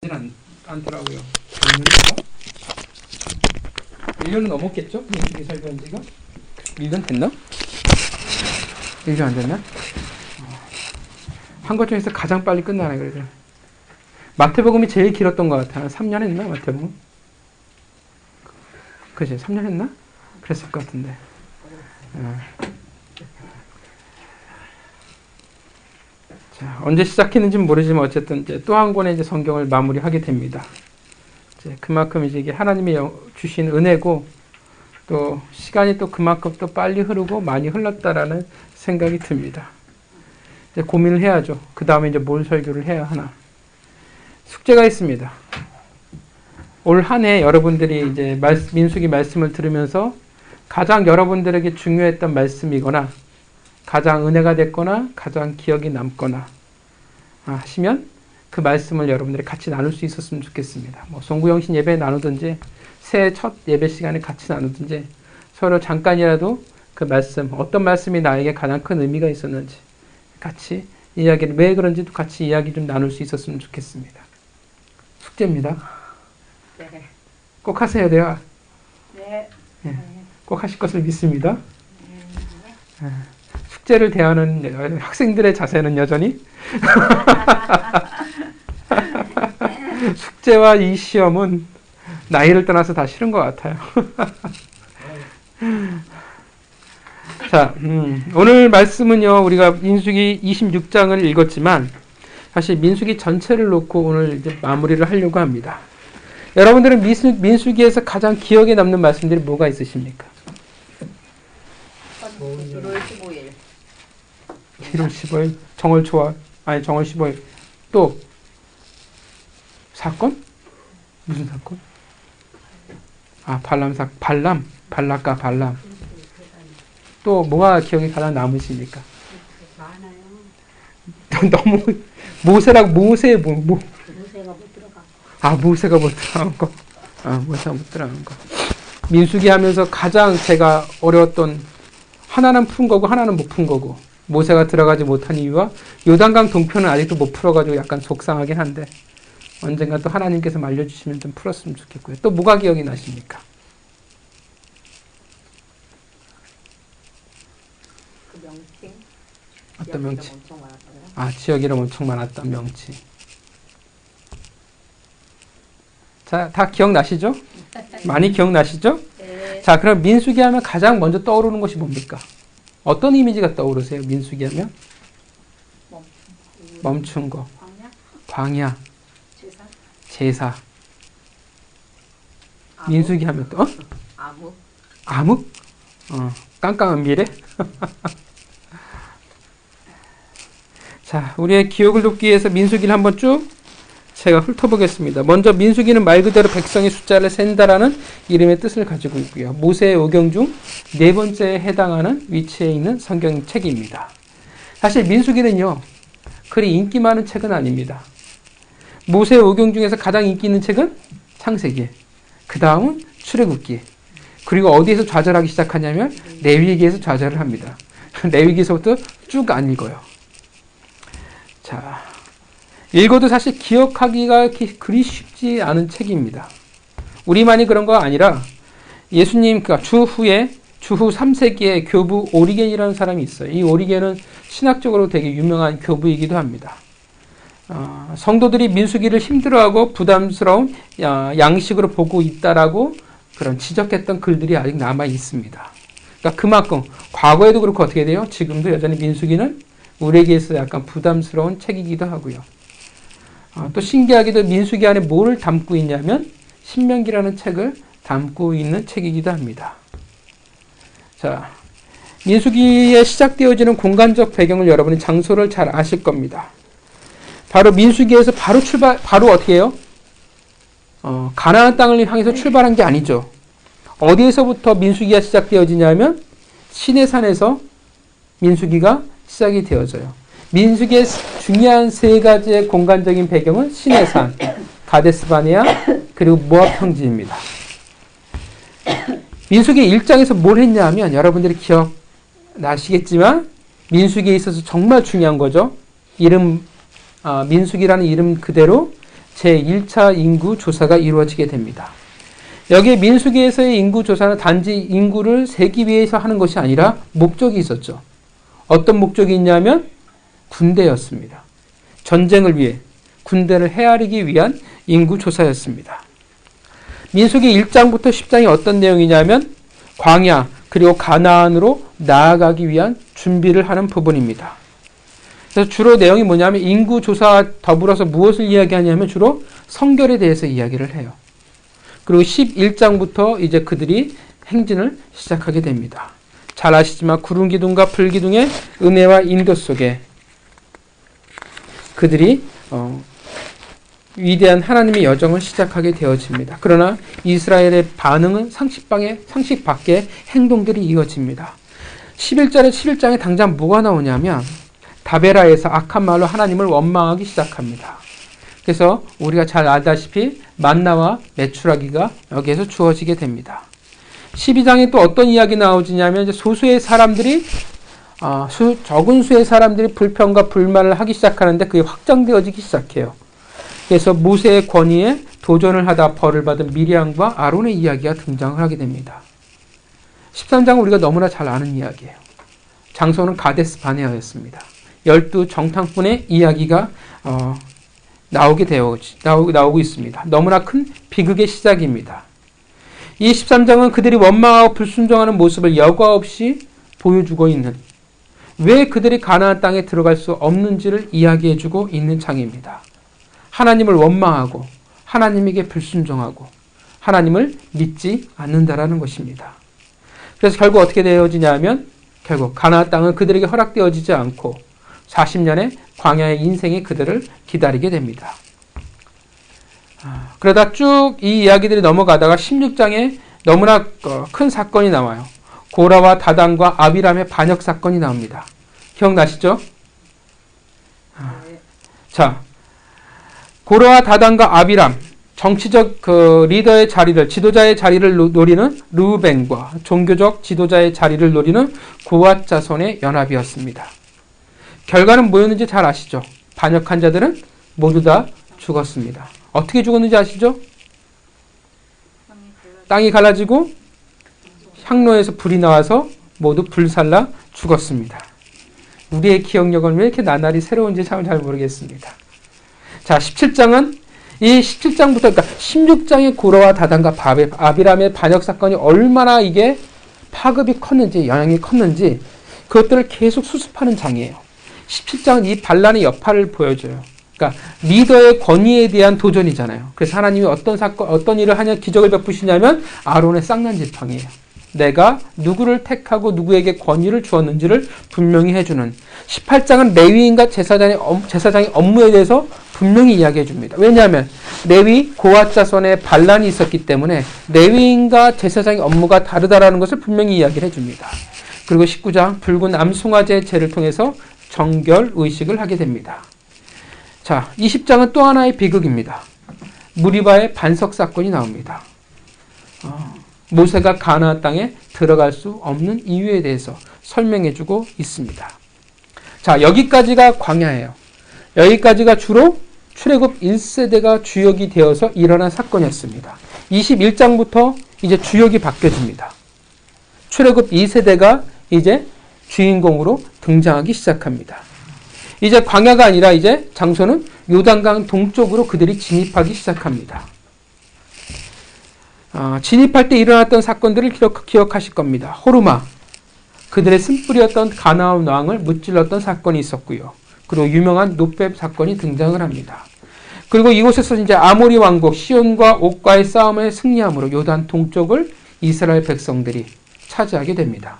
되진 않더라고요. 1년은 넘었겠죠? 민수기 설교한 지가? 1년 됐나? 1년 안 됐나? 한 것 중에서 가장 빨리 끝나네, 그래도. 마태복음이 제일 길었던 것 같아. 3년 했나, 마태복음? 그치, 3년 했나? 그랬을 것 같은데. 자, 언제 시작했는지는 모르지만 어쨌든 이제 또 한 권의 이제 성경을 마무리하게 됩니다. 이제 그만큼 이제 하나님이 주신 은혜고 또 시간이 또 그만큼 또 빨리 흐르고 많이 흘렀다라는 생각이 듭니다. 이제 고민을 해야죠. 그 다음에 이제 뭘 설교를 해야 하나. 숙제가 있습니다. 올 한 해 여러분들이 이제 민수기 말씀을 들으면서 가장 여러분들에게 중요했던 말씀이거나 가장 은혜가 됐거나 가장 기억이 남거나 하시면 그 말씀을 여러분들이 같이 나눌 수 있었으면 좋겠습니다. 뭐 송구영신 예배 나누든지 새해 첫 예배 시간에 같이 나누든지 서로 잠깐이라도 그 말씀, 어떤 말씀이 나에게 가장 큰 의미가 있었는지 같이 이야기를, 왜 그런지도 같이 이야기 좀 나눌 수 있었으면 좋겠습니다. 숙제입니다. 네. 꼭 하셔야 돼요. 네. 네. 꼭 하실 것을 믿습니다. 숙제를 대하는 학생들의 자세는 여전히 숙제와 이 시험은 나이를 떠나서 다 싫은 것 같아요. 자, 오늘 말씀은요, 우리가 민수기 26장을 읽었지만 사실 민수기 전체를 놓고 오늘 이제 마무리를 하려고 합니다. 여러분들은 민수기에서 가장 기억에 남는 말씀들이 뭐가 있으십니까? 1월 15일. 1월 15일 정월 15일 또 사건? 무슨 사건? 발락과 발람. 또 뭐가 기억에 가장 남으십니까? 많아요. 너무 모세가 못 들어가. 모세가 못 들어간 거. 모세가 못 들어간 거. 민수기 하면서 가장 제가 어려웠던, 하나는 푼 거고 하나는 못 푼 거고, 모세가 들어가지 못한 이유와 요단강 동편은 아직도 못 풀어가지고 약간 속상하긴 한데 언젠가 또 하나님께서 알려주시면 좀 풀었으면 좋겠고요. 또 뭐가 기억이 나십니까? 그 명칭. 어떤 명칭? 엄청 많았어요. 지역 이름 엄청 많았던 명칭. 자, 다 기억나시죠? 많이 기억나시죠? 네. 자, 그럼 민수기 하면 가장 먼저 떠오르는 것이 뭡니까? 어떤 이미지가 떠오르세요? 민수기 하면? 멈춘 거. 광야. 제사. 민수기 하면 또? 암흑? 깜깜한 미래? 자, 우리의 기억을 돕기 위해서 민수기를 한번 쭉 제가 훑어보겠습니다. 먼저 민수기는 말 그대로 백성의 숫자를 센다라는 이름의 뜻을 가지고 있고요. 모세의 오경 중 네 번째에 해당하는 위치에 있는 성경책입니다. 사실 민수기는요, 그리 인기 많은 책은 아닙니다. 모세의 오경 중에서 가장 인기 있는 책은 창세기, 그 다음은 출애굽기, 그리고 어디에서 좌절하기 시작하냐면 레위기에서 좌절을 합니다. 레위기에서부터 쭉 안 읽어요. 자, 읽어도 사실 기억하기가 그리 쉽지 않은 책입니다. 우리만이 그런 거 아니라 예수님 주후 3세기에 교부 오리겐이라는 사람이 있어요. 이 오리겐은 신학적으로 되게 유명한 교부이기도 합니다. 성도들이 민수기를 힘들어하고 부담스러운 양식으로 보고 있다라고 그런 지적했던 글들이 아직 남아 있습니다. 그러니까 그만큼 과거에도 그렇고 어떻게 돼요? 지금도 여전히 민수기는 우리에게 있어 약간 부담스러운 책이기도 하고요. 또 신기하게도 민수기 안에 뭐를 담고 있냐면 신명기라는 책을 담고 있는 책이기도 합니다. 자, 민수기에 시작되어지는 공간적 배경을 여러분이 장소를 잘 아실 겁니다. 바로 민수기에서 바로 어떻게 해요? 가나안 땅을 향해서 출발한 게 아니죠. 어디에서부터 민수기가 시작되어지냐면 시내산에서 민수기가 시작이 되어져요. 민수기의 중요한 세 가지의 공간적인 배경은 시내산, 가데스바네아, 그리고 모압 평지입니다. 민수기 1장에서 뭘 했냐 하면 여러분들이 기억나시겠지만 민수기에 있어서 정말 중요한 거죠. 민수기라는 이름 그대로 제1차 인구 조사가 이루어지게 됩니다. 여기에 민수기에서의 인구 조사는 단지 인구를 세기 위해서 하는 것이 아니라 목적이 있었죠. 어떤 목적이 있냐면 군대였습니다. 전쟁을 위해 군대를 헤아리기 위한 인구 조사였습니다. 민수기 1장부터 10장이 어떤 내용이냐면 광야 그리고 가나안으로 나아가기 위한 준비를 하는 부분입니다. 그래서 주로 내용이 뭐냐면 인구 조사와 더불어서 무엇을 이야기하냐면 주로 성결에 대해서 이야기를 해요. 그리고 11장부터 이제 그들이 행진을 시작하게 됩니다. 잘 아시지만 구름 기둥과 불 기둥의 은혜와 인도 속에 그들이 위대한 하나님의 여정을 시작하게 되어집니다. 그러나 이스라엘의 반응은 상식 밖의 행동들이 이어집니다. 11장에 당장 뭐가 나오냐면 다베라에서 악한 말로 하나님을 원망하기 시작합니다. 그래서 우리가 잘 알다시피 만나와 메추라기가 여기에서 주어지게 됩니다. 12장에 또 어떤 이야기 나오지냐면 이제 적은 수의 사람들이 불평과 불만을 하기 시작하는데 그게 확장되어지기 시작해요. 그래서 모세의 권위에 도전을 하다 벌을 받은 미리암과 아론의 이야기가 등장을 하게 됩니다. 13장은 우리가 너무나 잘 아는 이야기예요. 장소는 가데스 바네아였습니다. 12 정탐꾼의 이야기가 나오고 있습니다. 너무나 큰 비극의 시작입니다. 이 13장은 그들이 원망하고 불순종하는 모습을 여과 없이 보여주고 있는, 왜 그들이 가나안 땅에 들어갈 수 없는지를 이야기해주고 있는 장입니다. 하나님을 원망하고 하나님에게 불순종하고 하나님을 믿지 않는다라는 것입니다. 그래서 결국 어떻게 되어지냐면 결국 가나안 땅은 그들에게 허락되어지지 않고 40년의 광야의 인생이 그들을 기다리게 됩니다. 그러다 쭉 이 이야기들이 넘어가다가 16장에 너무나 큰 사건이 나와요. 고라와 다단과 아비람의 반역 사건이 나옵니다. 기억나시죠? 자, 고라와 다단과 아비람, 정치적 리더의 자리를, 지도자의 자리를 노리는 르우벤과 종교적 지도자의 자리를 노리는 고앗 자손의 연합이었습니다. 결과는 뭐였는지 잘 아시죠? 반역한 자들은 모두 다 죽었습니다. 어떻게 죽었는지 아시죠? 땅이 갈라지고 향로에서 불이 나와서 모두 불살라 죽었습니다. 우리의 기억력은 왜 이렇게 나날이 새로운지 참 잘 모르겠습니다. 자, 17장은 이 17장부터, 그러니까 16장의 고라와 다단과 아비람의 반역 사건이 얼마나 이게 파급이 컸는지, 영향이 컸는지 그것들을 계속 수습하는 장이에요. 17장은 이 반란의 여파를 보여줘요. 그러니까 리더의 권위에 대한 도전이잖아요. 그래서 하나님이 어떤 일을 하냐, 기적을 베푸시냐면 아론의 쌍난 지팡이에요. 내가 누구를 택하고 누구에게 권위를 주었는지를 분명히 해주는. 18장은 레위인과 제사장의 업무에 대해서 분명히 이야기해 줍니다. 왜냐하면 레위 고앗 자손의 반란이 있었기 때문에 레위인과 제사장의 업무가 다르다라는 것을 분명히 이야기를 해줍니다. 그리고 19장 붉은 암송아지의 제를 통해서 정결 의식을 하게 됩니다. 자, 20장은 또 하나의 비극입니다. 무리바의 반석 사건이 나옵니다. 모세가 가나안 땅에 들어갈 수 없는 이유에 대해서 설명해주고 있습니다. 자, 여기까지가 광야예요. 여기까지가 주로 출애굽 1세대가 주역이 되어서 일어난 사건이었습니다. 21장부터 이제 주역이 바뀌어집니다. 출애굽 2세대가 이제 주인공으로 등장하기 시작합니다. 이제 광야가 아니라 이제 장소는 요단강 동쪽으로 그들이 진입하기 시작합니다. 진입할 때 일어났던 사건들을 기억하실 겁니다. 호르마, 그들의 쓴뿌리였던 가나안 왕을 무찔렀던 사건이 있었고요. 그리고 유명한 노렙 사건이 등장을 합니다. 그리고 이곳에서 이제 아모리 왕국 시온과 옥과의 싸움에 승리함으로 요단 동쪽을 이스라엘 백성들이 차지하게 됩니다.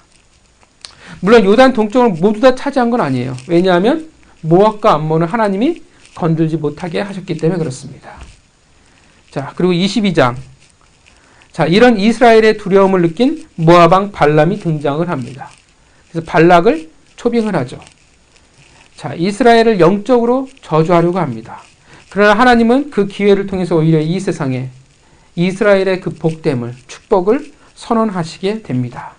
물론 요단 동쪽을 모두 다 차지한 건 아니에요. 왜냐하면 모압과 암몬은 하나님이 건들지 못하게 하셨기 때문에 그렇습니다. 자, 그리고 22장. 자, 이런 이스라엘의 두려움을 느낀 모압왕 발람이 등장을 합니다. 그래서 발락을 초빙을 하죠. 자, 이스라엘을 영적으로 저주하려고 합니다. 그러나 하나님은 그 기회를 통해서 오히려 이 세상에 이스라엘의 그 복됨을, 축복을 선언하시게 됩니다.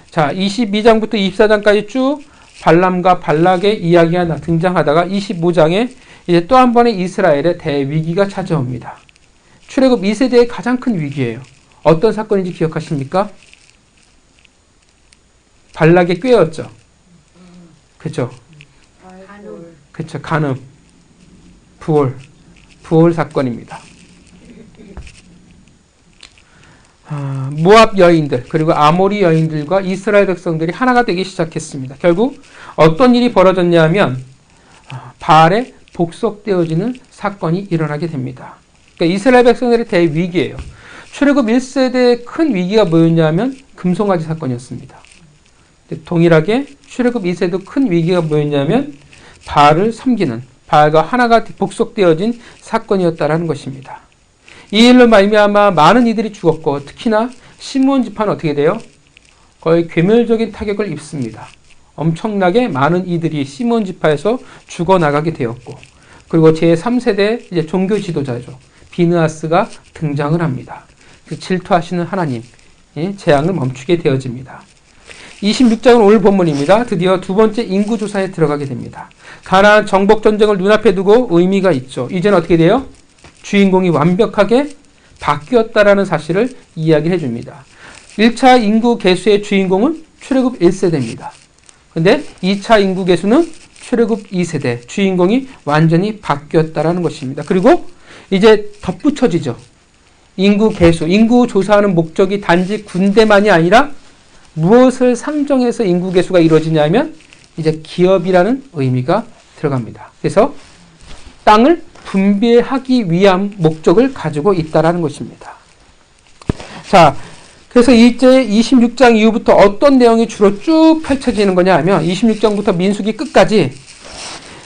자, 22장부터 24장까지 쭉 발람과 발락의 이야기가 등장하다가 25장에 이제 또 한 번의 이스라엘의 대위기가 찾아옵니다. 출애굽 2세대의 가장 큰 위기예요. 어떤 사건인지 기억하십니까? 발락의 꾀였죠. 그렇죠. 그렇죠. 간음, 부올 사건입니다. 모압 여인들 그리고 아모리 여인들과 이스라엘 백성들이 하나가 되기 시작했습니다. 결국 어떤 일이 벌어졌냐면 바알에 복속되어지는 사건이 일어나게 됩니다. 그러니까 이스라엘 백성들의 대위기예요. 출애굽 1세대의 큰 위기가 뭐였냐면 금송아지 사건이었습니다. 동일하게 출애굽 2세도 큰 위기가 뭐였냐면 바알을 섬기는 바알과 하나가 복속되어진 사건이었다라는 것입니다. 이 일로 말미암아 많은 이들이 죽었고 특히나 시므온 지파는 어떻게 돼요? 거의 괴멸적인 타격을 입습니다. 엄청나게 많은 이들이 시므온 지파에서 죽어나가게 되었고 그리고 제3세대 이제 종교 지도자죠. 비느하스가 등장을 합니다. 그 질투하시는 하나님 재앙을 멈추게 되어집니다. 26장은 오늘 본문입니다. 드디어 두 번째 인구조사에 들어가게 됩니다. 가나안 정복전쟁을 눈앞에 두고 의미가 있죠. 이제는 어떻게 돼요? 주인공이 완벽하게 바뀌었다라는 사실을 이야기를 해줍니다. 1차 인구 개수의 주인공은 출애굽 1세대입니다. 근데 2차 인구 개수는 출애굽 2세대, 주인공이 완전히 바뀌었다라는 것입니다. 그리고 이제 덧붙여지죠. 인구 개수, 인구 조사하는 목적이 단지 군대만이 아니라 무엇을 상정해서 인구 개수가 이루어지냐면 이제 기업이라는 의미가 들어갑니다. 그래서 땅을 분배하기 위한 목적을 가지고 있다라는 것입니다. 자, 그래서 이제 26장 이후부터 어떤 내용이 주로 쭉 펼쳐지는 거냐 하면 26장부터 민수기 끝까지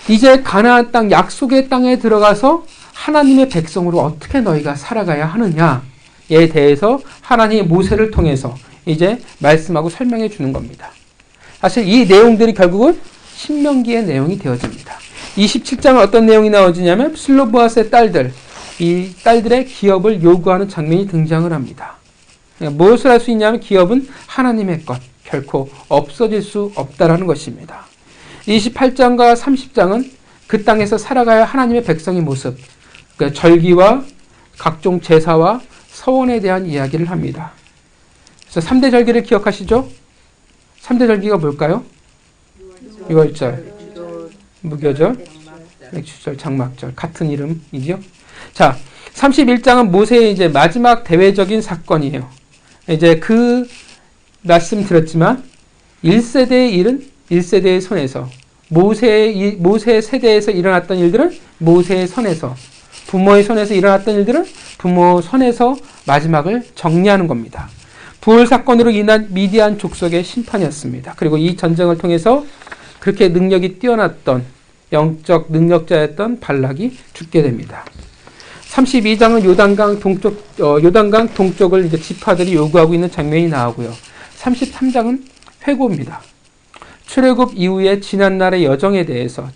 이제 가나안 땅, 약속의 땅에 들어가서 하나님의 백성으로 어떻게 너희가 살아가야 하느냐에 대해서 하나님의 모세를 통해서 이제 말씀하고 설명해 주는 겁니다. 사실 이 내용들이 결국은 신명기의 내용이 되어집니다. 27장은 어떤 내용이 나오지냐면 슬로브앗의 딸들, 이 딸들의 기업을 요구하는 장면이 등장을 합니다. 무엇을 할 수 있냐면 기업은 하나님의 것, 결코 없어질 수 없다라는 것입니다. 28장과 30장은 그 땅에서 살아가야 하나님의 백성의 모습, 그러니까 절기와 각종 제사와 서원에 대한 이야기를 합니다. 그래서 3대 절기를 기억하시죠? 3대 절기가 뭘까요? 유월절, 무교절, 맥주절, 장막절. 같은 이름이죠? 자, 31장은 모세의 이제 마지막 대외적인 사건이에요. 이제 그 말씀 드렸지만 1세대의 일은 1세대의 손에서 모세 세대에서 일어났던 일들은 모세의 손에서 부모의 손에서 일어났던 일들은 부모 손에서 마지막을 정리하는 겁니다. 부올 사건으로 인한 미디안 족속의 심판이었습니다. 그리고 이 전쟁을 통해서 그렇게 능력이 뛰어났던 영적 능력자였던 발락이 죽게 됩니다. 32장은 요단강 동쪽을 이제 지파들이 요구하고 있는 장면이 나오고요. 33장은 회고입니다. 출애굽 이후에 지난날의 여정에 대해서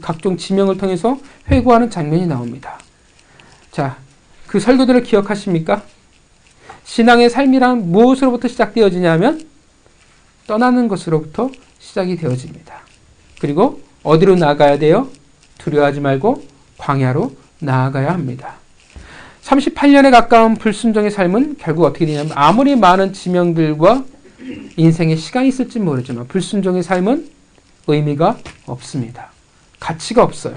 각종 지명을 통해서 회고하는 장면이 나옵니다. 자, 그 설교들을 기억하십니까? 신앙의 삶이란 무엇으로부터 시작되어지냐면 떠나는 것으로부터 시작이 되어집니다. 그리고 어디로 나아가야 돼요? 두려워하지 말고 광야로 나아가야 합니다. 38년에 가까운 불순종의 삶은 결국 어떻게 되냐면 아무리 많은 지명들과 인생에 시간이 있을지 모르지만 불순종의 삶은 의미가 없습니다. 가치가 없어요.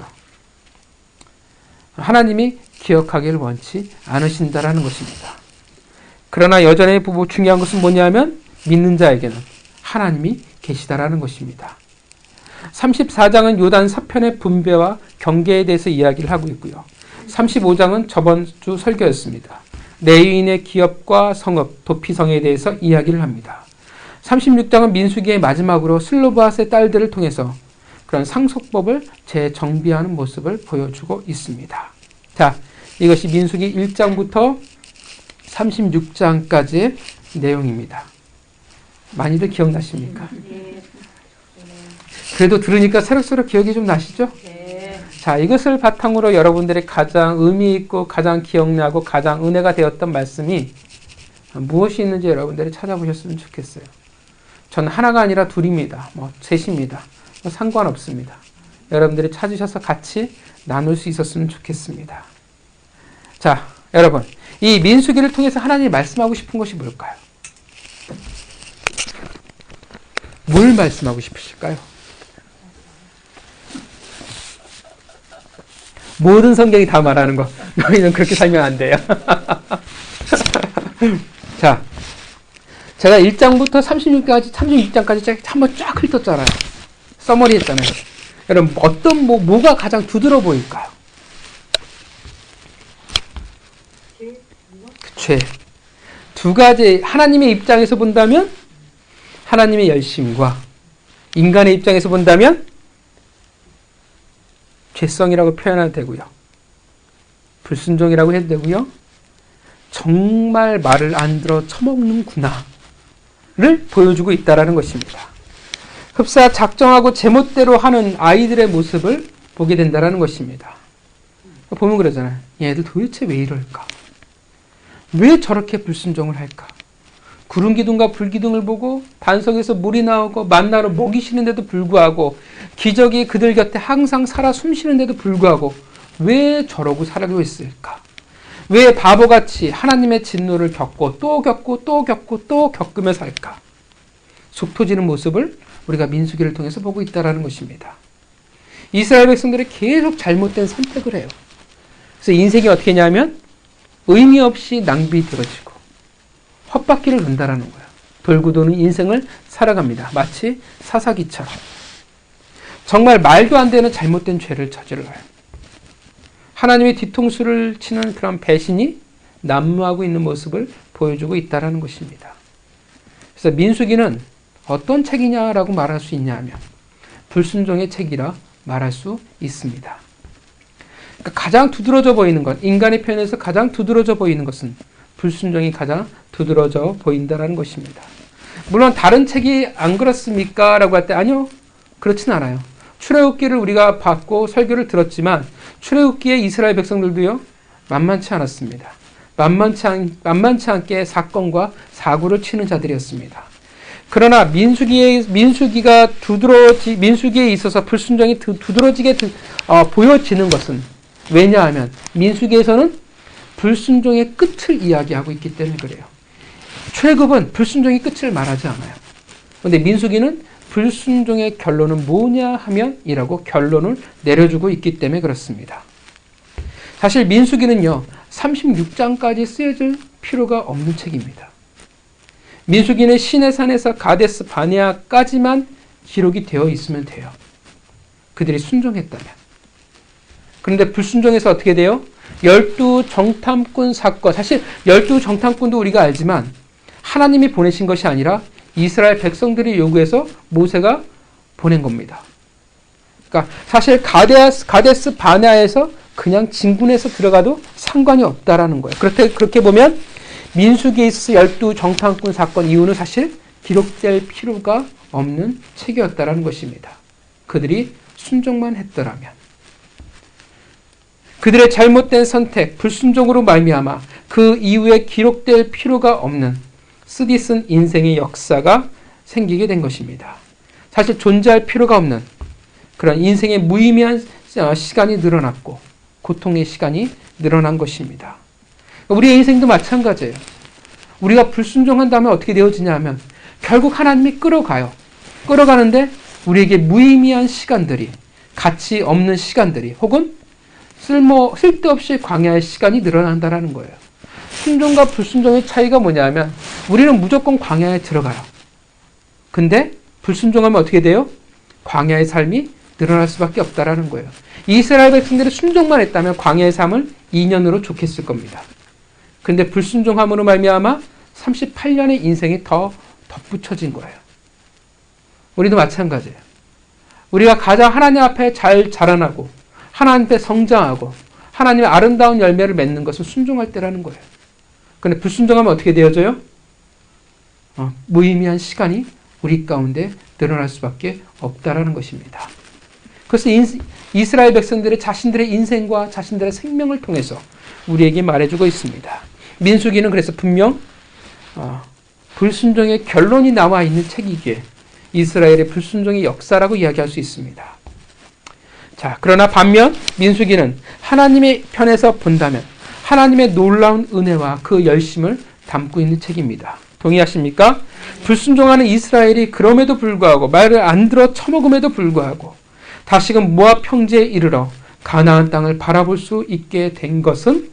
하나님이 기억하기를 원치 않으신다라는 것입니다. 그러나 여전히 중요한 것은 뭐냐면 믿는 자에게는 하나님이 계시다라는 것입니다. 34장은 요단 서편의 분배와 경계에 대해서 이야기를 하고 있고요. 35장은 저번 주 설교였습니다. 레위인의 기업과 성읍, 도피성에 대해서 이야기를 합니다. 36장은 민수기의 마지막으로 슬로브앗의 딸들을 통해서 그런 상속법을 재정비하는 모습을 보여주고 있습니다. 자, 이것이 민수기 1장부터 36장까지의 내용입니다. 많이들 기억나십니까? 그래도 들으니까 새록새록 기억이 좀 나시죠? 자, 이것을 바탕으로 여러분들이 가장 의미 있고 가장 기억나고 가장 은혜가 되었던 말씀이 무엇이 있는지 여러분들이 찾아보셨으면 좋겠어요. 저는 하나가 아니라 둘입니다. 셋입니다. 상관없습니다. 여러분들이 찾으셔서 같이 나눌 수 있었으면 좋겠습니다. 자, 여러분, 이 민수기를 통해서 하나님이 말씀하고 싶은 것이 뭘까요? 뭘 말씀하고 싶으실까요? 모든 성경이 다 말하는 거. 너희는 그렇게 살면 안 돼요. 자, 제가 1장부터 36장까지 한번 쫙 훑었잖아요. 서머리 했잖아요. 여러분, 뭐가 가장 두드러 보일까요? 죄. 두 가지, 하나님의 입장에서 본다면 하나님의 열심과 인간의 입장에서 본다면 죄성이라고 표현해도 되고요. 불순종이라고 해도 되고요. 정말 말을 안 들어 처먹는구나를 보여주고 있다는 것입니다. 흡사 작정하고 제멋대로 하는 아이들의 모습을 보게 된다는 것입니다. 보면 그러잖아요. 얘들 도대체 왜 이럴까? 왜 저렇게 불순종을 할까? 구름 기둥과 불 기둥을 보고 반석에서 물이 나오고 만나로 먹이 쉬는데도 불구하고 기적이 그들 곁에 항상 살아 숨쉬는데도 불구하고 왜 저러고 살고 있을까? 왜 바보같이 하나님의 진노를 겪고 또 겪고 또 겪고 또 겪으며 살까? 속 터지는 모습을 우리가 민수기를 통해서 보고 있다는 것입니다. 이스라엘 백성들이 계속 잘못된 선택을 해요. 그래서 인생이 어떻게 하냐면 의미 없이 낭비 들어지고 헛바퀴를 돈다라는 거예요. 돌고 도는 인생을 살아갑니다. 마치 사사기처럼. 정말 말도 안 되는 잘못된 죄를 저질러요. 하나님의 뒤통수를 치는 그런 배신이 난무하고 있는 모습을 보여주고 있다는 것입니다. 그래서 민수기는 어떤 책이냐라고 말할 수 있냐 하면 불순종의 책이라 말할 수 있습니다. 그러니까 가장 두드러져 보이는 것, 인간의 편에서 가장 두드러져 보이는 것은 불순종이 가장 두드러져 보인다는 것입니다. 물론 다른 책이 안 그렇습니까? 라고 할 때 아니요. 그렇진 않아요. 출애굽기를 우리가 받고 설교를 들었지만 출애굽기에 이스라엘 백성들도요. 만만치 않았습니다. 만만치 않게 사건과 사고를 치는 자들이었습니다. 그러나 민수기에 있어서 불순종이 두드러지게 보여지는 것은 왜냐하면 민수기에서는 불순종의 끝을 이야기하고 있기 때문에 그래요. 출애굽은 불순종의 끝을 말하지 않아요. 그런데 민수기는 불순종의 결론은 뭐냐 하면 이라고 결론을 내려주고 있기 때문에 그렇습니다. 사실 민수기는요. 36장까지 쓰여질 필요가 없는 책입니다. 민수기는 시내산에서 가데스 바네아까지만 기록이 되어 있으면 돼요. 그들이 순종했다면. 그런데 불순종해서 어떻게 돼요? 12정탐꾼 사건, 사실 12정탐꾼도 우리가 알지만 하나님이 보내신 것이 아니라 이스라엘 백성들이 요구해서 모세가 보낸 겁니다. 그러니까 사실 가데스 바네아에서 그냥 진군해서 들어가도 상관이 없다라는 거예요. 그렇게 보면 민수기에 있어서 12정탐꾼 사건 이후는 사실 기록될 필요가 없는 책이었다라는 것입니다. 그들이 순종만 했더라면. 그들의 잘못된 선택, 불순종으로 말미암아 그 이후에 기록될 필요가 없는 쓰디쓴 인생의 역사가 생기게 된 것입니다. 사실 존재할 필요가 없는 그런 인생의 무의미한 시간이 늘어났고 고통의 시간이 늘어난 것입니다. 우리의 인생도 마찬가지예요. 우리가 불순종한다면 어떻게 되어지냐 하면 결국 하나님이 끌어가요. 끌어가는데 우리에게 무의미한 시간들이, 가치 없는 시간들이 혹은 쓸데없이 광야의 시간이 늘어난다는 거예요. 순종과 불순종의 차이가 뭐냐면 우리는 무조건 광야에 들어가요. 근데 불순종하면 어떻게 돼요? 광야의 삶이 늘어날 수밖에 없다라는 거예요. 이스라엘 백성들이 순종만 했다면 광야의 삶을 2년으로 좋겠을 겁니다. 근데 불순종함으로 말미암아 38년의 인생이 더 덧붙여진 거예요. 우리도 마찬가지예요. 우리가 가장 하나님 앞에 잘 자라나고 하나님 앞에 성장하고 하나님의 아름다운 열매를 맺는 것은 순종할 때라는 거예요. 그런데 불순종하면 어떻게 되어져요? 무의미한 시간이 우리 가운데 늘어날 수밖에 없다라는 것입니다. 그래서 이스라엘 백성들이 자신들의 인생과 자신들의 생명을 통해서 우리에게 말해주고 있습니다. 민수기는 그래서 분명 불순종의 결론이 나와 있는 책이기에 이스라엘의 불순종의 역사라고 이야기할 수 있습니다. 자, 그러나 반면 민수기는 하나님의 편에서 본다면 하나님의 놀라운 은혜와 그 열심을 담고 있는 책입니다. 동의하십니까? 불순종하는 이스라엘이 그럼에도 불구하고 말을 안 들어 처먹음에도 불구하고 다시금 모압 평지에 이르러 가나안 땅을 바라볼 수 있게 된 것은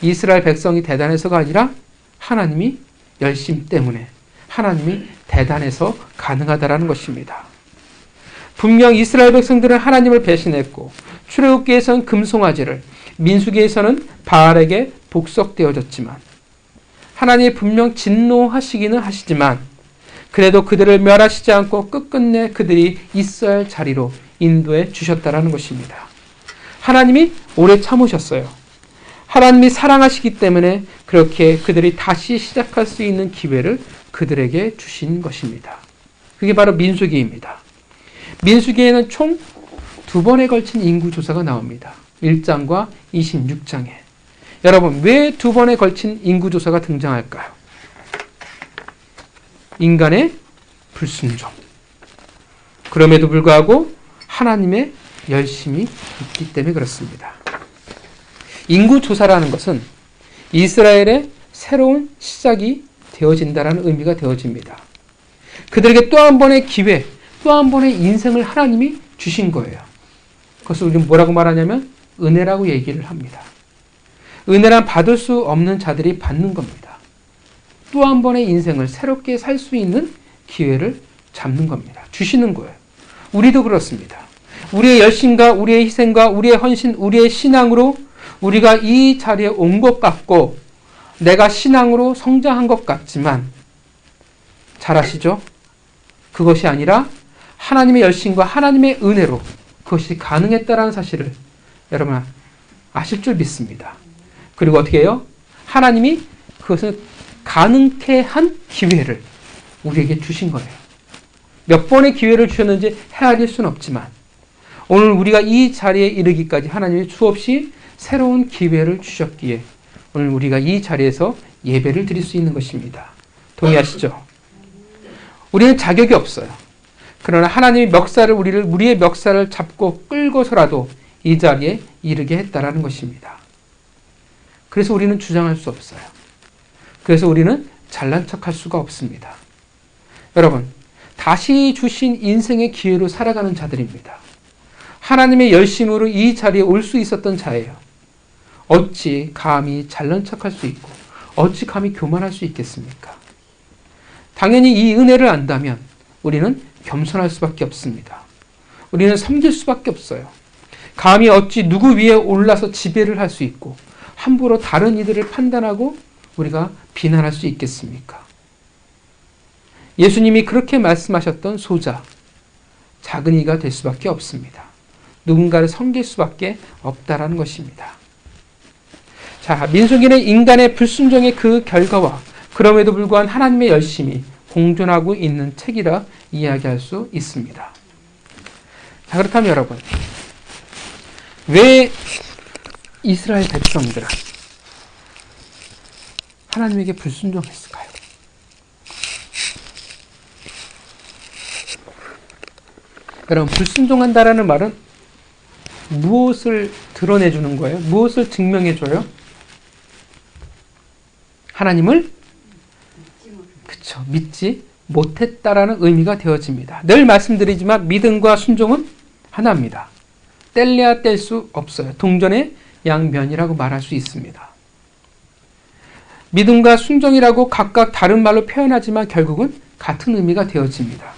이스라엘 백성이 대단해서가 아니라 하나님이 열심 때문에 하나님이 대단해서 가능하다라는 것입니다. 분명 이스라엘 백성들은 하나님을 배신했고 출애굽기에서는 금송아지를, 민수기에서는 바알에게 복속되어졌지만 하나님이 분명 진노하시기는 하시지만 그래도 그들을 멸하시지 않고 끝끝내 그들이 있어야 할 자리로 인도해 주셨다라는 것입니다. 하나님이 오래 참으셨어요. 하나님이 사랑하시기 때문에 그렇게 그들이 다시 시작할 수 있는 기회를 그들에게 주신 것입니다. 그게 바로 민수기입니다. 민수기에는 총 2번에 걸친 인구조사가 나옵니다. 1장과 26장에. 여러분, 왜 2번에 걸친 인구조사가 등장할까요? 인간의 불순종. 그럼에도 불구하고 하나님의 열심이 있기 때문에 그렇습니다. 인구조사라는 것은 이스라엘의 새로운 시작이 되어진다는 의미가 되어집니다. 그들에게 또 한 번의 기회, 또 한 번의 인생을 하나님이 주신 거예요. 그것을 우리는 뭐라고 말하냐면 은혜라고 얘기를 합니다. 은혜란 받을 수 없는 자들이 받는 겁니다. 또 한 번의 인생을 새롭게 살 수 있는 기회를 잡는 겁니다. 주시는 거예요. 우리도 그렇습니다. 우리의 열심과 우리의 희생과 우리의 헌신, 우리의 신앙으로 우리가 이 자리에 온 것 같고 내가 신앙으로 성장한 것 같지만 잘 아시죠? 그것이 아니라 하나님의 열심과 하나님의 은혜로 그것이 가능했다라는 사실을 여러분 아실 줄 믿습니다. 그리고 어떻게 해요? 하나님이 그것을 가능케 한 기회를 우리에게 주신 거예요. 몇 번의 기회를 주셨는지 헤아릴 수는 없지만 오늘 우리가 이 자리에 이르기까지 하나님이 수없이 새로운 기회를 주셨기에 오늘 우리가 이 자리에서 예배를 드릴 수 있는 것입니다. 동의하시죠? 우리는 자격이 없어요. 그러나 하나님이 우리의 멱살을 잡고 끌고서라도 이 자리에 이르게 했다라는 것입니다. 그래서 우리는 주장할 수 없어요. 그래서 우리는 잘난 척할 수가 없습니다. 여러분, 다시 주신 인생의 기회로 살아가는 자들입니다. 하나님의 열심으로 이 자리에 올 수 있었던 자예요. 어찌 감히 잘난 척할 수 있고 어찌 감히 교만할 수 있겠습니까? 당연히 이 은혜를 안다면 우리는 겸손할 수밖에 없습니다. 우리는 섬길 수밖에 없어요. 감히 어찌 누구 위에 올라서 지배를 할 수 있고 함부로 다른 이들을 판단하고 우리가 비난할 수 있겠습니까? 예수님이 그렇게 말씀하셨던 소자, 작은 이가 될 수밖에 없습니다. 누군가를 섬길 수밖에 없다라는 것입니다. 자, 민수기는 인간의 불순종의 그 결과와 그럼에도 불구하고 하나님의 열심이 공존하고 있는 책이라 이야기할 수 있습니다. 자, 그렇다면 여러분, 왜 이스라엘 백성들은 하나님에게 불순종했을까요? 여러분, 불순종한다라는 말은 무엇을 드러내주는 거예요? 무엇을 증명해줘요? 하나님을 믿지 못했다라는 의미가 되어집니다. 늘 말씀드리지만 믿음과 순종은 하나입니다. 뗄래야 뗄 수 없어요. 동전의 양면이라고 말할 수 있습니다. 믿음과 순종이라고 각각 다른 말로 표현하지만 결국은 같은 의미가 되어집니다.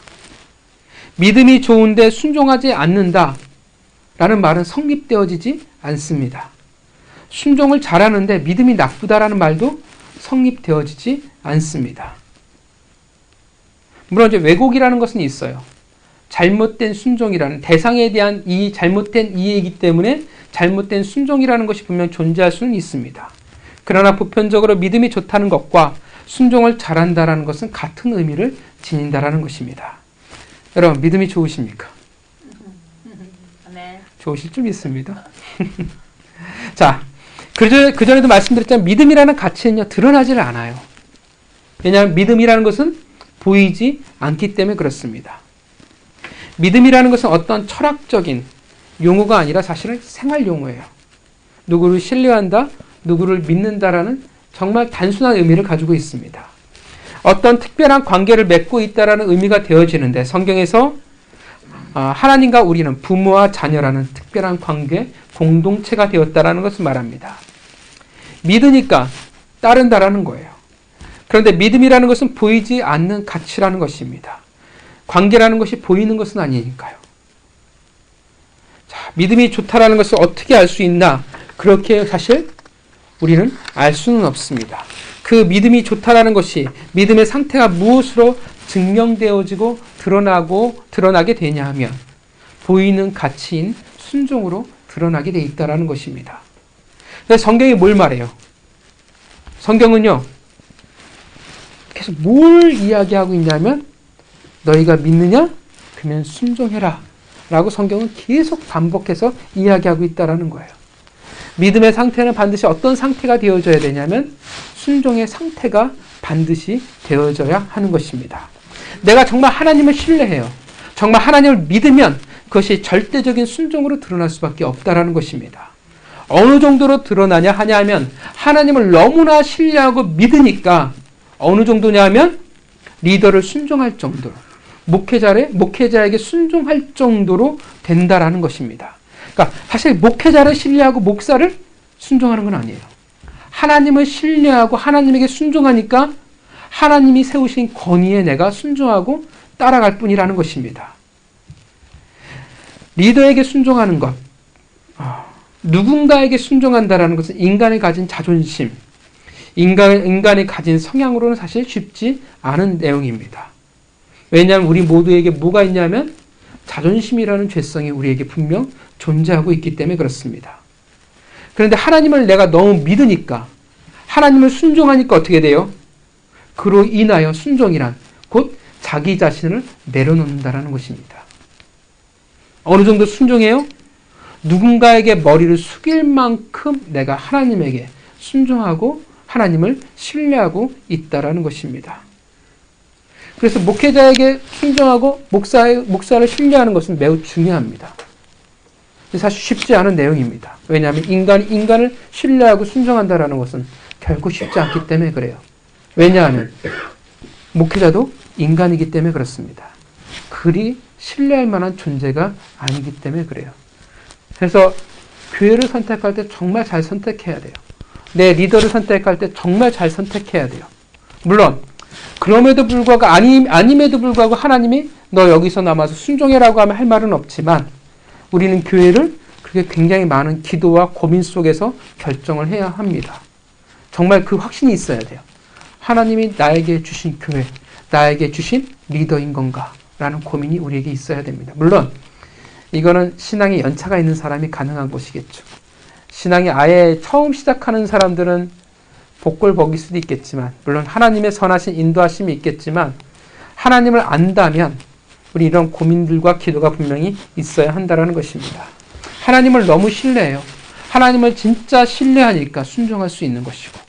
믿음이 좋은데 순종하지 않는다 라는 말은 성립되어지지 않습니다. 순종을 잘하는데 믿음이 나쁘다라는 말도 성립되어지지 않습니다. 물론 이제 왜곡이라는 것은 있어요. 잘못된 순종이라는 대상에 대한 이 잘못된 이해이기 때문에 잘못된 순종이라는 것이 분명 존재할 수는 있습니다. 그러나 보편적으로 믿음이 좋다는 것과 순종을 잘한다라는 것은 같은 의미를 지닌다라는 것입니다. 여러분, 믿음이 좋으십니까? 네. 좋으실 줄 믿습니다. 자, 그전에도 말씀드렸지만 믿음이라는 가치는요, 드러나지를 않아요. 왜냐하면 믿음이라는 것은 보이지 않기 때문에 그렇습니다. 믿음이라는 것은 어떤 철학적인 용어가 아니라 사실은 생활 용어예요. 누구를 신뢰한다, 누구를 믿는다라는 정말 단순한 의미를 가지고 있습니다. 어떤 특별한 관계를 맺고 있다라는 의미가 되어지는데 성경에서 하나님과 우리는 부모와 자녀라는 특별한 관계, 공동체가 되었다라는 것을 말합니다. 믿으니까 따른다라는 거예요. 그런데 믿음이라는 것은 보이지 않는 가치라는 것입니다. 관계라는 것이 보이는 것은 아니니까요. 자, 믿음이 좋다라는 것을 어떻게 알 수 있나? 그렇게 사실 우리는 알 수는 없습니다. 그 믿음이 좋다라는 것이 믿음의 상태가 무엇으로 증명되어지고 드러나게 되냐 하면 보이는 가치인 순종으로 드러나게 돼 있다라는 것입니다. 근데 성경이 뭘 말해요? 성경은요, 계속 뭘 이야기하고 있냐면 너희가 믿느냐? 그러면 순종해라 라고 성경은 계속 반복해서 이야기하고 있다라는 거예요. 믿음의 상태는 반드시 어떤 상태가 되어져야 되냐면 순종의 상태가 반드시 되어져야 하는 것입니다. 내가 정말 하나님을 신뢰해요. 정말 하나님을 믿으면 그것이 절대적인 순종으로 드러날 수밖에 없다라는 것입니다. 어느 정도로 드러나냐 하냐면 하나님을 너무나 신뢰하고 믿으니까 어느 정도냐 하면 리더를 순종할 정도로 목회자에게 순종할 정도로 된다라는 것입니다. 그러니까 사실 목회자를 신뢰하고 목사를 순종하는 건 아니에요. 하나님을 신뢰하고 하나님에게 순종하니까 하나님이 세우신 권위에 내가 순종하고 따라갈 뿐이라는 것입니다. 리더에게 순종하는 것, 누군가에게 순종한다라는 것은 인간이 가진 자존심, 인간이 가진 성향으로는 사실 쉽지 않은 내용입니다. 왜냐하면 우리 모두에게 뭐가 있냐면 자존심이라는 죄성이 우리에게 분명 존재하고 있기 때문에 그렇습니다. 그런데 하나님을 내가 너무 믿으니까 하나님을 순종하니까 어떻게 돼요? 그로 인하여 순종이란 곧 자기 자신을 내려놓는다라는 것입니다. 어느 정도 순종해요? 누군가에게 머리를 숙일 만큼 내가 하나님에게 순종하고 하나님을 신뢰하고 있다라는 것입니다. 그래서 목회자에게 순종하고 목사를 신뢰하는 것은 매우 중요합니다. 사실 쉽지 않은 내용입니다. 왜냐하면 인간을 신뢰하고 순종한다라는 것은 결코 쉽지 않기 때문에 그래요. 왜냐하면 목회자도 인간이기 때문에 그렇습니다. 그리 신뢰할 만한 존재가 아니기 때문에 그래요. 그래서 교회를 선택할 때 정말 잘 선택해야 돼요. 내 리더를 선택할 때 정말 잘 선택해야 돼요. 물론 그럼에도 불구하고 아님에도 불구하고 하나님이 너 여기서 남아서 순종해라고 하면 할 말은 없지만 우리는 교회를 그렇게 굉장히 많은 기도와 고민 속에서 결정을 해야 합니다. 정말 그 확신이 있어야 돼요. 하나님이 나에게 주신 교회, 나에게 주신 리더인 건가? 라는 고민이 우리에게 있어야 됩니다. 물론 이거는 신앙에 연차가 있는 사람이 가능한 것이겠죠. 신앙이 아예 처음 시작하는 사람들은 복골복일 수도 있겠지만 물론 하나님의 선하신 인도하심이 있겠지만 하나님을 안다면 우리 이런 고민들과 기도가 분명히 있어야 한다는 것입니다. 하나님을 너무 신뢰해요. 하나님을 진짜 신뢰하니까 순종할 수 있는 것이고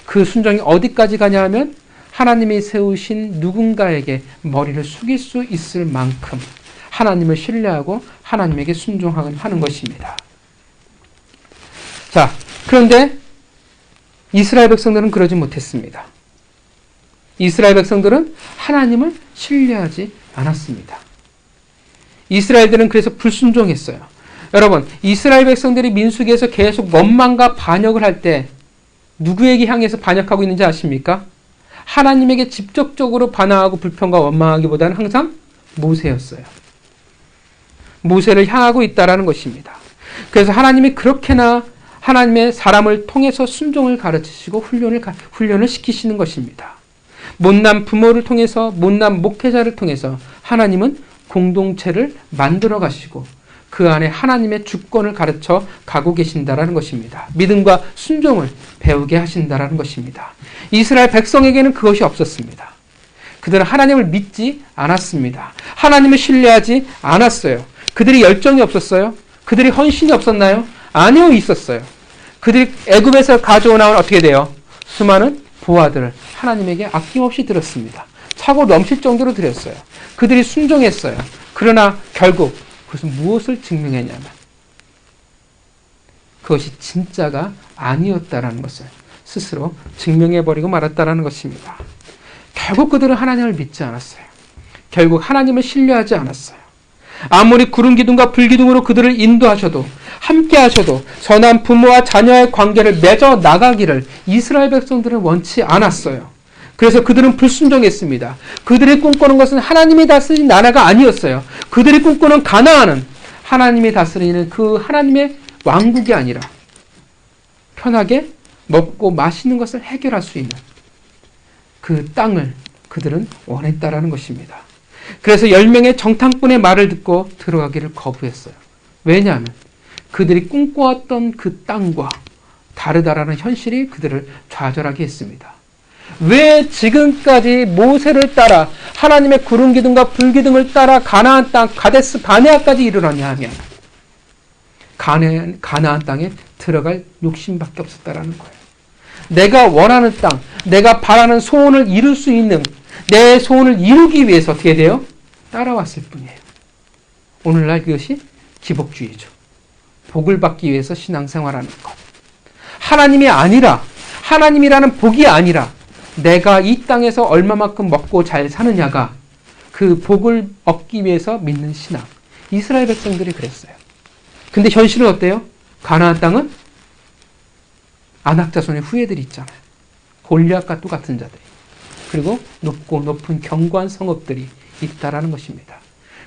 그 순종이 어디까지 가냐 하면 하나님이 세우신 누군가에게 머리를 숙일 수 있을 만큼 하나님을 신뢰하고 하나님에게 순종하는 것입니다. 자, 그런데 이스라엘 백성들은 그러지 못했습니다. 이스라엘 백성들은 하나님을 신뢰하지 않았습니다. 이스라엘들은 그래서 불순종했어요. 여러분, 이스라엘 백성들이 민수기에서 계속 원망과 반역을 할 때 누구에게 향해서 반역하고 있는지 아십니까? 하나님에게 직접적으로 반항하고 불평과 원망하기보다는 항상 모세였어요. 모세를 향하고 있다라는 것입니다. 그래서 하나님이 그렇게나 하나님의 사람을 통해서 순종을 가르치시고 훈련을 시키시는 것입니다. 못난 부모를 통해서 못난 목회자를 통해서 하나님은 공동체를 만들어 가시고 그 안에 하나님의 주권을 가르쳐 가고 계신다라는 것입니다. 믿음과 순종을 배우게 하신다라는 것입니다. 이스라엘 백성에게는 그것이 없었습니다. 그들은 하나님을 믿지 않았습니다. 하나님을 신뢰하지 않았어요. 그들이 열정이 없었어요? 그들이 헌신이 없었나요? 아니요, 있었어요. 그들이 애굽에서 가져오나온 어떻게 돼요? 수많은 보화들을 하나님에게 아낌없이 드렸습니다. 차고 넘칠 정도로 드렸어요. 그들이 순종했어요. 그러나 결국 그것은 무엇을 증명했냐면 그것이 진짜가 아니었다라는 것을 스스로 증명해버리고 말았다라는 것입니다. 결국 그들은 하나님을 믿지 않았어요. 결국 하나님을 신뢰하지 않았어요. 아무리 구름 기둥과 불 기둥으로 그들을 인도하셔도, 함께 하셔도 선한 부모와 자녀의 관계를 맺어 나가기를 이스라엘 백성들은 원치 않았어요. 그래서 그들은 불순종했습니다. 그들이 꿈꾸는 것은 하나님이 다스린 나라가 아니었어요. 그들이 꿈꾸는 가나안은 하나님이 다스리는 그 하나님의 왕국이 아니라 편하게 먹고 마시는 것을 해결할 수 있는 그 땅을 그들은 원했다라는 것입니다. 그래서 10명의 정탐꾼의 말을 듣고 들어가기를 거부했어요. 왜냐하면 그들이 꿈꿔왔던 그 땅과 다르다라는 현실이 그들을 좌절하게 했습니다. 왜 지금까지 모세를 따라 하나님의 구름 기둥과 불 기둥을 따라 가나안 땅 가데스 바네아까지 이르렀냐 하면 가나안 땅에 들어갈 욕심밖에 없었다라는 거예요. 내가 원하는 땅, 내가 바라는 소원을 이룰 수 있는 내 소원을 이루기 위해서 어떻게 돼요? 따라왔을 뿐이에요. 오늘날 그것이 기복주의죠. 복을 받기 위해서 신앙생활하는 것. 하나님이 아니라, 하나님이라는 복이 아니라 내가 이 땅에서 얼마만큼 먹고 잘 사느냐가 그 복을 얻기 위해서 믿는 신앙. 이스라엘 백성들이 그랬어요. 근데 현실은 어때요? 가나안 땅은 아낙 자손의 후예들이 있잖아요. 골리앗과 똑같은 자들이. 그리고 높고 높은 견고한 성읍들이 있다라는 것입니다.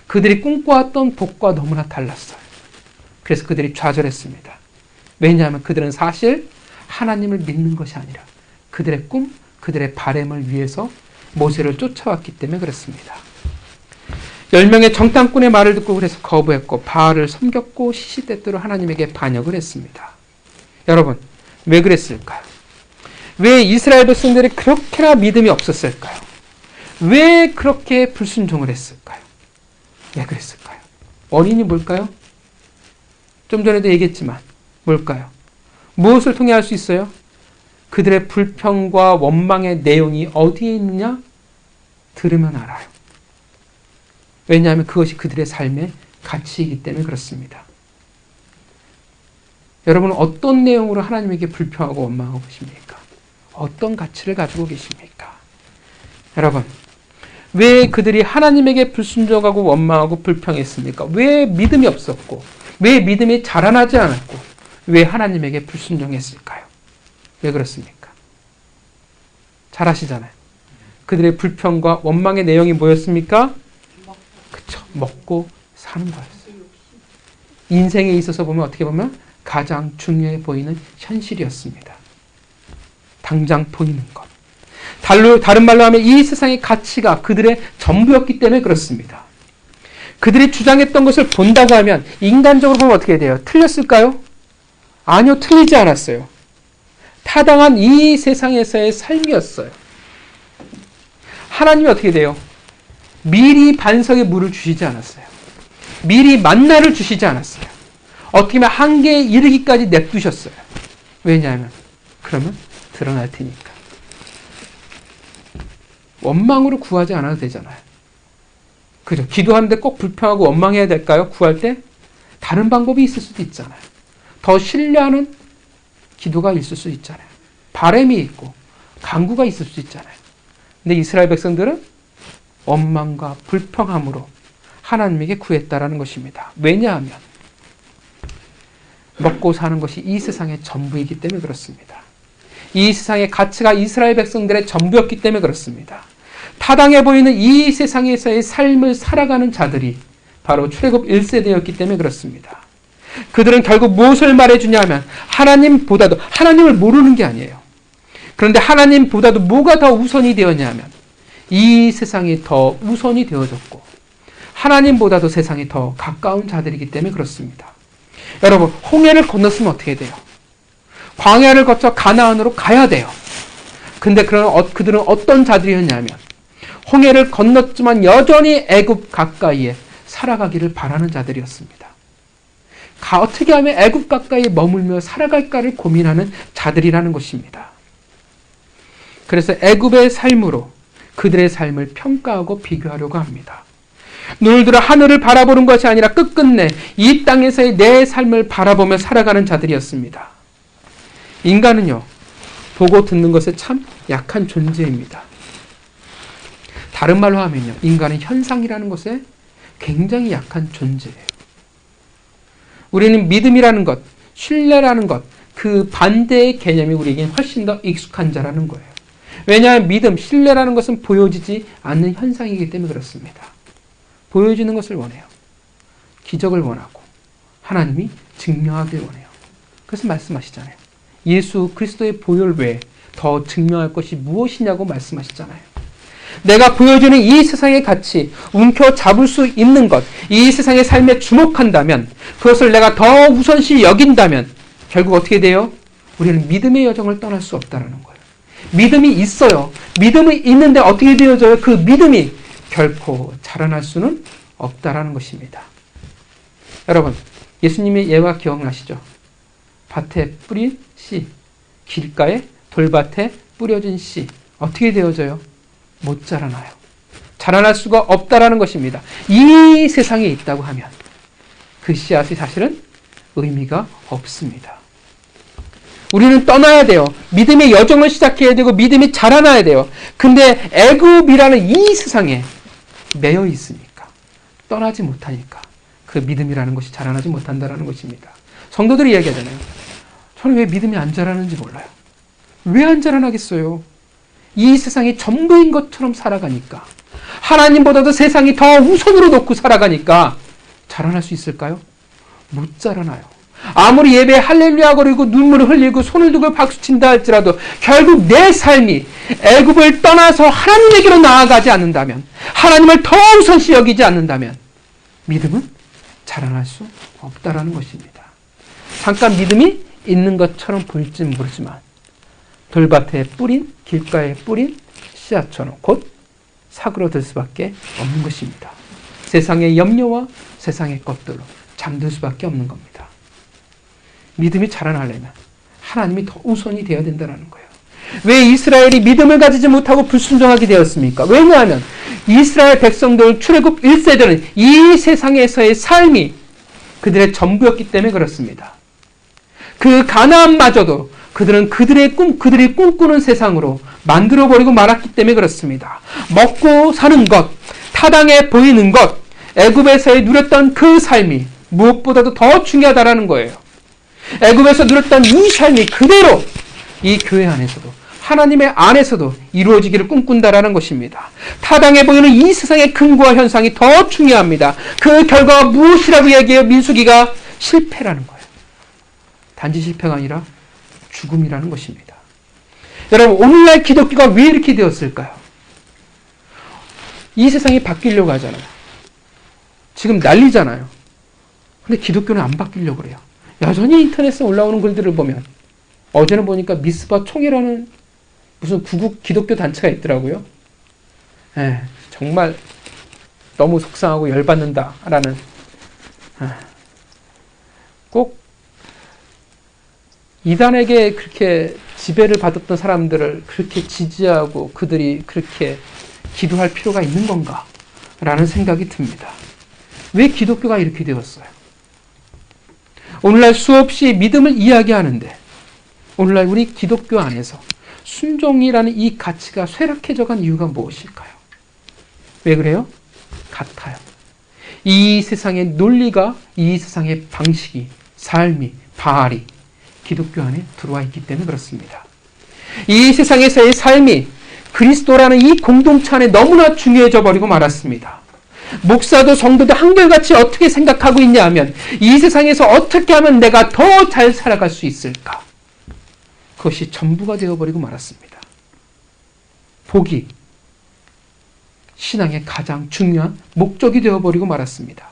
그들이 꿈꿔왔던 복과 너무나 달랐어요. 그래서 그들이 좌절했습니다. 왜냐하면 그들은 사실 하나님을 믿는 것이 아니라 그들의 꿈, 그들의 바램을 위해서 모세를 쫓아왔기 때문에 그렇습니다. 10명의 정탐꾼의 말을 듣고 그래서 거부했고 바알을 섬겼고 시시때때로 하나님에게 반역을 했습니다. 여러분, 왜 그랬을까요? 왜 이스라엘 백성들이 그렇게나 믿음이 없었을까요? 왜 그렇게 불순종을 했을까요? 왜 그랬을까요? 원인이 뭘까요? 좀 전에도 얘기했지만 뭘까요? 무엇을 통해 알 수 있어요? 그들의 불평과 원망의 내용이 어디에 있느냐? 들으면 알아요. 왜냐하면 그것이 그들의 삶의 가치이기 때문에 그렇습니다. 여러분은 어떤 내용으로 하나님에게 불평하고 원망하고 계십니까? 어떤 가치를 가지고 계십니까? 여러분, 왜 그들이 하나님에게 불순종하고 원망하고 불평했습니까? 왜 믿음이 없었고, 왜 믿음이 자라나지 않았고, 왜 하나님에게 불순종했을까요? 왜 그렇습니까? 잘 아시잖아요. 그들의 불평과 원망의 내용이 뭐였습니까? 그쵸, 먹고 사는 거였어요. 인생에 있어서 보면 어떻게 보면 가장 중요해 보이는 현실이었습니다. 당장 보이는 것. 다른 말로 하면 이 세상의 가치가 그들의 전부였기 때문에 그렇습니다. 그들이 주장했던 것을 본다고 하면 인간적으로 보면 어떻게 돼요? 틀렸을까요? 아니요, 틀리지 않았어요. 타당한 이 세상에서의 삶이었어요. 하나님이 어떻게 돼요? 미리 반석에 물을 주시지 않았어요. 미리 만나를 주시지 않았어요. 어떻게 보면 한계에 이르기까지 냅두셨어요. 왜냐하면 그러면 드러날 테니까. 원망으로 구하지 않아도 되잖아요. 그죠? 기도하는데 꼭 불평하고 원망해야 될까요? 구할 때? 다른 방법이 있을 수도 있잖아요. 더 신뢰하는 기도가 있을 수 있잖아요. 바람이 있고 간구가 있을 수 있잖아요. 근데 이스라엘 백성들은 원망과 불평함으로 하나님에게 구했다라는 것입니다. 왜냐하면 먹고 사는 것이 이 세상의 전부이기 때문에 그렇습니다. 이 세상의 가치가 이스라엘 백성들의 전부였기 때문에 그렇습니다. 타당해 보이는 이 세상에서의 삶을 살아가는 자들이 바로 출애굽 1세대였기 때문에 그렇습니다. 그들은 결국 무엇을 말해주냐 하면 하나님보다도, 하나님을 모르는 게 아니에요. 그런데 하나님보다도 뭐가 더 우선이 되었냐 하면 이 세상이 더 우선이 되어졌고 하나님보다도 세상이 더 가까운 자들이기 때문에 그렇습니다. 여러분, 홍해를 건넜으면 어떻게 돼요? 광야를 거쳐 가나안으로 가야 돼요. 근데 그들은 어떤 자들이었냐면 홍해를 건넜지만 여전히 애굽 가까이에 살아가기를 바라는 자들이었습니다. 어떻게 하면 애굽 가까이에 머물며 살아갈까를 고민하는 자들이라는 것입니다. 그래서 애굽의 삶으로 그들의 삶을 평가하고 비교하려고 합니다. 눈을 들어 하늘을 바라보는 것이 아니라 끝끝내 이 땅에서의 내 삶을 바라보며 살아가는 자들이었습니다. 인간은요, 보고 듣는 것에 참 약한 존재입니다. 다른 말로 하면요, 인간은 현상이라는 것에 굉장히 약한 존재예요. 우리는 믿음이라는 것, 신뢰라는 것, 그 반대의 개념이 우리에겐 훨씬 더 익숙한 자라는 거예요. 왜냐하면 믿음, 신뢰라는 것은 보여지지 않는 현상이기 때문에 그렇습니다. 보여지는 것을 원해요. 기적을 원하고 하나님이 증명하길 원해요. 그래서 말씀하시잖아요. 예수 그리스도의 보혈 외에 더 증명할 것이 무엇이냐고 말씀하시잖아요. 내가 보여주는 이 세상의 가치, 움켜잡을 수 있는 것, 이 세상의 삶에 주목한다면, 그것을 내가 더 우선시 여긴다면 결국 어떻게 돼요? 우리는 믿음의 여정을 떠날 수 없다는 거예요. 믿음이 있어요. 믿음이 있는데 어떻게 되어져요? 그 믿음이 결코 자라날 수는 없다라는 것입니다. 여러분, 예수님의 예화 기억나시죠? 밭에 뿌린 씨, 길가에 돌밭에 뿌려진 씨, 어떻게 되어져요? 못 자라나요. 자라날 수가 없다라는 것입니다. 이 세상에 있다고 하면 그 씨앗이 사실은 의미가 없습니다. 우리는 떠나야 돼요. 믿음의 여정을 시작해야 되고 믿음이 자라나야 돼요. 근데 애굽이라는 이 세상에 매여 있으니까, 떠나지 못하니까 그 믿음이라는 것이 자라나지 못한다는 것입니다. 성도들이 이야기하잖아요. 저는 왜 믿음이 안 자라는지 몰라요. 왜 안 자라나겠어요? 이 세상이 전부인 것처럼 살아가니까, 하나님보다도 세상이 더 우선으로 놓고 살아가니까 자라날 수 있을까요? 못 자라나요. 아무리 예배에 할렐루야 거리고 눈물을 흘리고 손을 들고 박수친다 할지라도 결국 내 삶이 애굽을 떠나서 하나님에게로 나아가지 않는다면, 하나님을 더 우선시 여기지 않는다면 믿음은 자라날 수 없다라는 것입니다. 잠깐 믿음이 있는 것처럼 보일지는 모르지만 돌밭에 뿌린, 길가에 뿌린 씨앗처럼 곧 사그러들 수밖에 없는 것입니다. 세상의 염려와 세상의 것들로 잠들 수밖에 없는 겁니다. 믿음이 자라나려면 하나님이 더 우선이 되어야 된다는 거예요. 왜 이스라엘이 믿음을 가지지 못하고 불순종하게 되었습니까? 왜냐하면 이스라엘 백성들 출애굽 1세대는 이 세상에서의 삶이 그들의 전부였기 때문에 그렇습니다. 그 가나안마저도 그들은 그들의 그들이 꿈꾸는 세상으로 만들어버리고 말았기 때문에 그렇습니다. 먹고 사는 것, 타당해 보이는 것, 애굽에서의 누렸던 그 삶이 무엇보다도 더 중요하다라는 거예요. 애굽에서 누렸던 이 삶이 그대로 이 교회 안에서도, 하나님의 안에서도 이루어지기를 꿈꾼다라는 것입니다. 타당해 보이는 이 세상의 근거와 현상이 더 중요합니다. 그 결과가 무엇이라고 얘기해요? 민수기가 실패라는 거예요. 단지 실패가 아니라 죽음이라는 것입니다. 여러분, 오늘날 기독교가 왜 이렇게 되었을까요? 이 세상이 바뀌려고 하잖아요. 지금 난리잖아요. 근데 기독교는 안 바뀌려고 그래요. 여전히 인터넷에 올라오는 글들을 보면, 어제는 보니까 미스바 총회라는 무슨 구국 기독교 단체가 있더라고요. 정말 너무 속상하고 열받는다라는, 꼭 이단에게 그렇게 지배를 받았던 사람들을 그렇게 지지하고 그들이 그렇게 기도할 필요가 있는 건가? 라는 생각이 듭니다. 왜 기독교가 이렇게 되었어요? 오늘날 수없이 믿음을 이야기하는데 오늘날 우리 기독교 안에서 순종이라는 이 가치가 쇠락해져 간 이유가 무엇일까요? 왜 그래요? 같아요. 이 세상의 논리가, 이 세상의 방식이, 삶이, 바알이 기독교 안에 들어와 있기 때문에 그렇습니다. 이 세상에서의 삶이 그리스도라는 이 공동체 안에 너무나 중요해져 버리고 말았습니다. 목사도 성도도 한결같이 어떻게 생각하고 있냐 하면, 이 세상에서 어떻게 하면 내가 더 잘 살아갈 수 있을까? 그것이 전부가 되어버리고 말았습니다. 복이 신앙의 가장 중요한 목적이 되어버리고 말았습니다.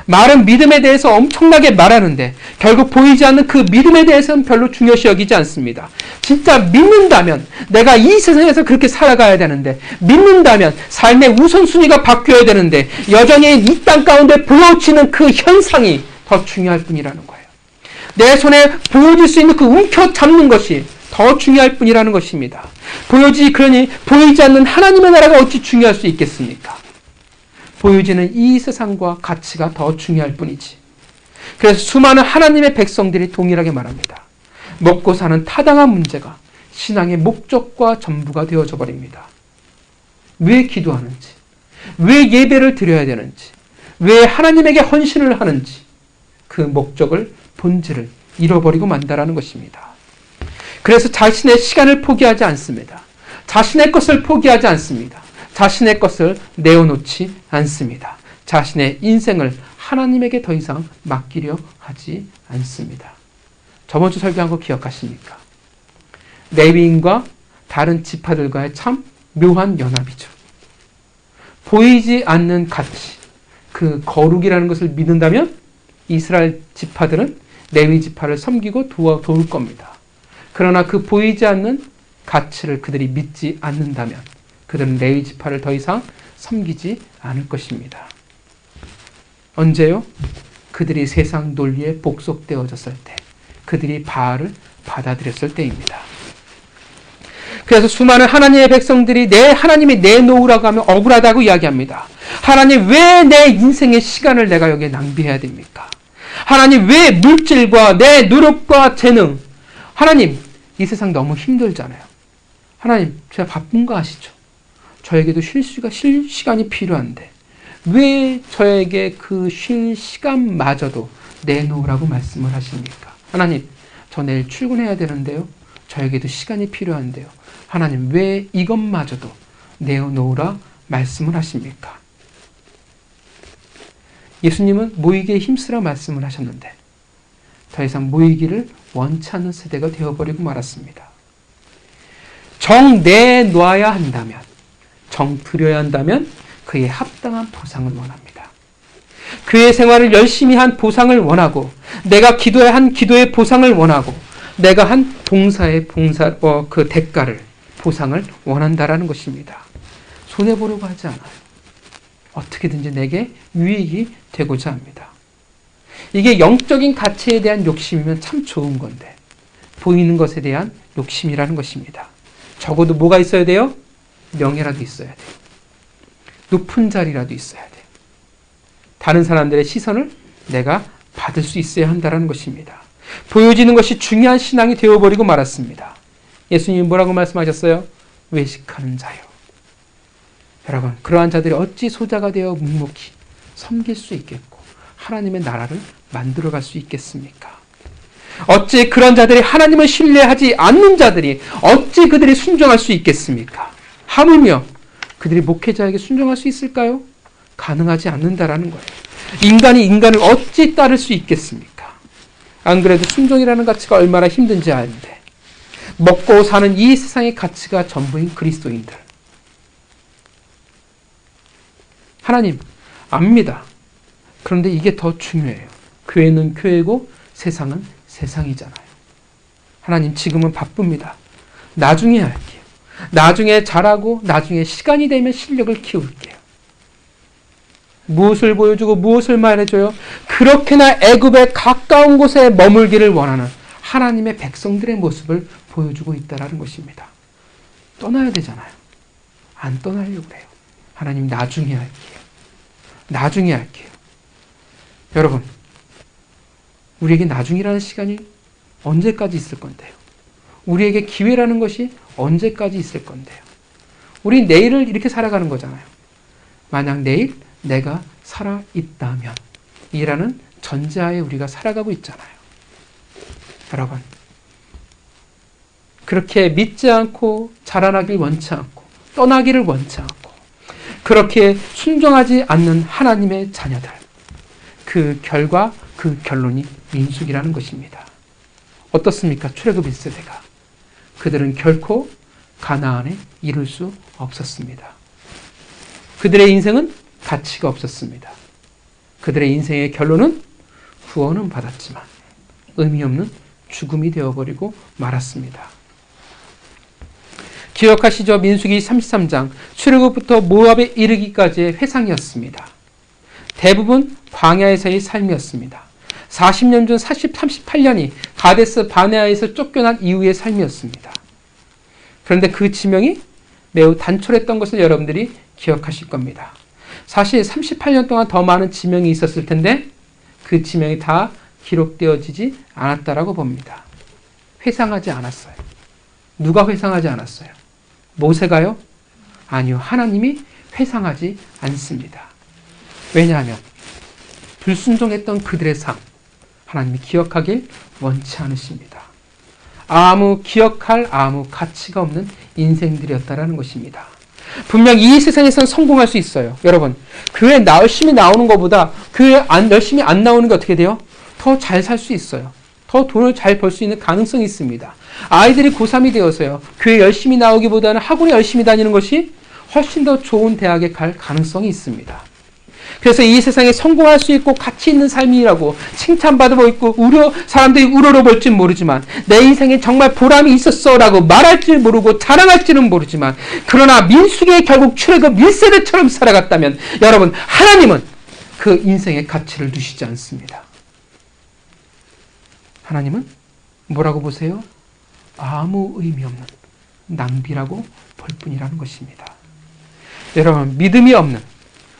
말은 믿음에 대해서 엄청나게 말하는데 결국 보이지 않는 그 믿음에 대해서는 별로 중요시 여기지 않습니다. 진짜 믿는다면 내가 이 세상에서 그렇게 살아가야 되는데, 믿는다면 삶의 우선순위가 바뀌어야 되는데, 여전히 이 땅 가운데 부어치는 그 현상이 더 중요할 뿐이라는 거예요. 내 손에 보여질 수 있는 그 움켜잡는 것이 더 중요할 뿐이라는 것입니다. 보이지 않는 하나님의 나라가 어찌 중요할 수 있겠습니까? 보여지는 이 세상과 가치가 더 중요할 뿐이지. 그래서 수많은 하나님의 백성들이 동일하게 말합니다. 먹고 사는 타당한 문제가 신앙의 목적과 전부가 되어져 버립니다. 왜 기도하는지, 왜 예배를 드려야 되는지, 왜 하나님에게 헌신을 하는지 그 목적을, 본질을 잃어버리고 만다라는 것입니다. 그래서 자신의 시간을 포기하지 않습니다. 자신의 것을 포기하지 않습니다. 자신의 것을 내어놓지 않습니다. 자신의 인생을 하나님에게 더 이상 맡기려 하지 않습니다. 저번 주 설교한 거 기억하십니까? 레위인과 다른 지파들과의 참 묘한 연합이죠. 보이지 않는 가치, 그 거룩이라는 것을 믿는다면 이스라엘 지파들은 레위 지파를 섬기고 도울 겁니다. 그러나 그 보이지 않는 가치를 그들이 믿지 않는다면 그들은 레위 지파를 더 이상 섬기지 않을 것입니다. 언제요? 그들이 세상 논리에 복속되어졌을 때, 그들이 바알을 받아들였을 때입니다. 그래서 수많은 하나님의 백성들이 내 하나님이 내놓으라고 하면 억울하다고 이야기합니다. 하나님, 왜 내 인생의 시간을 내가 여기에 낭비해야 됩니까? 하나님, 왜 물질과 내 노력과 재능, 하나님, 이 세상 너무 힘들잖아요. 하나님, 제가 바쁜 거 아시죠? 저에게도 쉴 시간이 필요한데 왜 저에게 그 쉴 시간마저도 내놓으라고 말씀을 하십니까? 하나님, 저 내일 출근해야 되는데요. 저에게도 시간이 필요한데요. 하나님, 왜 이것마저도 내어놓으라 말씀을 하십니까? 예수님은 모이기에 힘쓰라 말씀을 하셨는데 더 이상 모이기를 원치 않는 세대가 되어버리고 말았습니다. 정 내놔야 한다면, 정 드려야 한다면 그에 합당한 보상을 원합니다. 그의 생활을 열심히 한 보상을 원하고, 내가 기도에 한 기도의 보상을 원하고, 내가 한 봉사의 그 대가를, 보상을 원한다라는 것입니다. 손해보려고 하지 않아요. 어떻게든지 내게 유익이 되고자 합니다. 이게 영적인 가치에 대한 욕심이면 참 좋은 건데, 보이는 것에 대한 욕심이라는 것입니다. 적어도 뭐가 있어야 돼요? 명예라도 있어야 돼요. 높은 자리라도 있어야 돼요. 다른 사람들의 시선을 내가 받을 수 있어야 한다는 것입니다. 보여지는 것이 중요한 신앙이 되어버리고 말았습니다. 예수님이 뭐라고 말씀하셨어요? 외식하는 자요. 여러분, 그러한 자들이 어찌 소자가 되어 묵묵히 섬길 수 있겠고 하나님의 나라를 만들어갈 수 있겠습니까? 어찌 그런 자들이 하나님을 신뢰하지 않는 자들이 어찌 그들이 순종할 수 있겠습니까? 하물며 그들이 목회자에게 순종할 수 있을까요? 가능하지 않는다라는 거예요. 인간이 인간을 어찌 따를 수 있겠습니까? 안 그래도 순종이라는 가치가 얼마나 힘든지 아는데, 먹고 사는 이 세상의 가치가 전부인 그리스도인들, 하나님 압니다. 그런데 이게 더 중요해요. 교회는 교회고 세상은 세상이잖아요. 하나님, 지금은 바쁩니다. 나중에 할게요. 나중에 잘하고 나중에 시간이 되면 실력을 키울게요. 무엇을 보여주고 무엇을 말해줘요? 그렇게나 애굽에 가까운 곳에 머물기를 원하는 하나님의 백성들의 모습을 보여주고 있다는 것입니다. 떠나야 되잖아요. 안 떠나려고 그래요. 하나님, 나중에 할게요. 나중에 할게요. 여러분, 우리에게 나중이라는 시간이 언제까지 있을 건데요? 우리에게 기회라는 것이 언제까지 있을 건데요? 우리 내일을 이렇게 살아가는 거잖아요. 만약 내일 내가 살아있다면 이라는 전제하에 우리가 살아가고 있잖아요. 여러분, 그렇게 믿지 않고 자라나길 원치 않고 떠나기를 원치 않고 그렇게 순종하지 않는 하나님의 자녀들, 그 결과, 그 결론이 민수기라는 것입니다. 어떻습니까? 출애굽 1세대가. 그들은 결코 가나안에 이룰 수 없었습니다. 그들의 인생은 가치가 없었습니다. 그들의 인생의 결론은 구원은 받았지만 의미 없는 죽음이 되어버리고 말았습니다. 기억하시죠? 민수기 33장, 출애굽부터 모압에 이르기까지의 회상이었습니다. 대부분 광야에서의 삶이었습니다. 40년 중 38년이 가데스 바네아에서 쫓겨난 이후의 삶이었습니다. 그런데 그 지명이 매우 단촐했던 것을 여러분들이 기억하실 겁니다. 사실 38년 동안 더 많은 지명이 있었을 텐데 그 지명이 다 기록되어지지 않았다라고 봅니다. 회상하지 않았어요. 누가 회상하지 않았어요? 모세가요? 아니요. 하나님이 회상하지 않습니다. 왜냐하면 불순종했던 그들의 삶, 하나님이 기억하길 원치 않으십니다. 기억할 아무 가치가 없는 인생들이었다라는 것입니다. 분명 이 세상에서는 성공할 수 있어요. 여러분, 교회 열심히 나오는 것보다 교회 열심히 안 나오는 게 어떻게 돼요? 더 잘 살 수 있어요. 더 돈을 잘 벌 수 있는 가능성이 있습니다. 아이들이 고3이 되어서요. 교회 열심히 나오기보다는 학원에 열심히 다니는 것이 훨씬 더 좋은 대학에 갈 가능성이 있습니다. 그래서 이 세상에 성공할 수 있고 가치 있는 삶이라고 칭찬받고 있고 사람들이 우러러 볼지 모르지만 내 인생에 정말 보람이 있었어라고 말할 줄 모르고 자랑할지는 모르지만 그러나 민수기에 결국 출애굽 1세대처럼 살아갔다면 여러분 하나님은 그 인생의 가치를 두시지 않습니다. 하나님은 뭐라고 보세요? 아무 의미 없는 낭비라고 볼 뿐이라는 것입니다. 여러분 믿음이 없는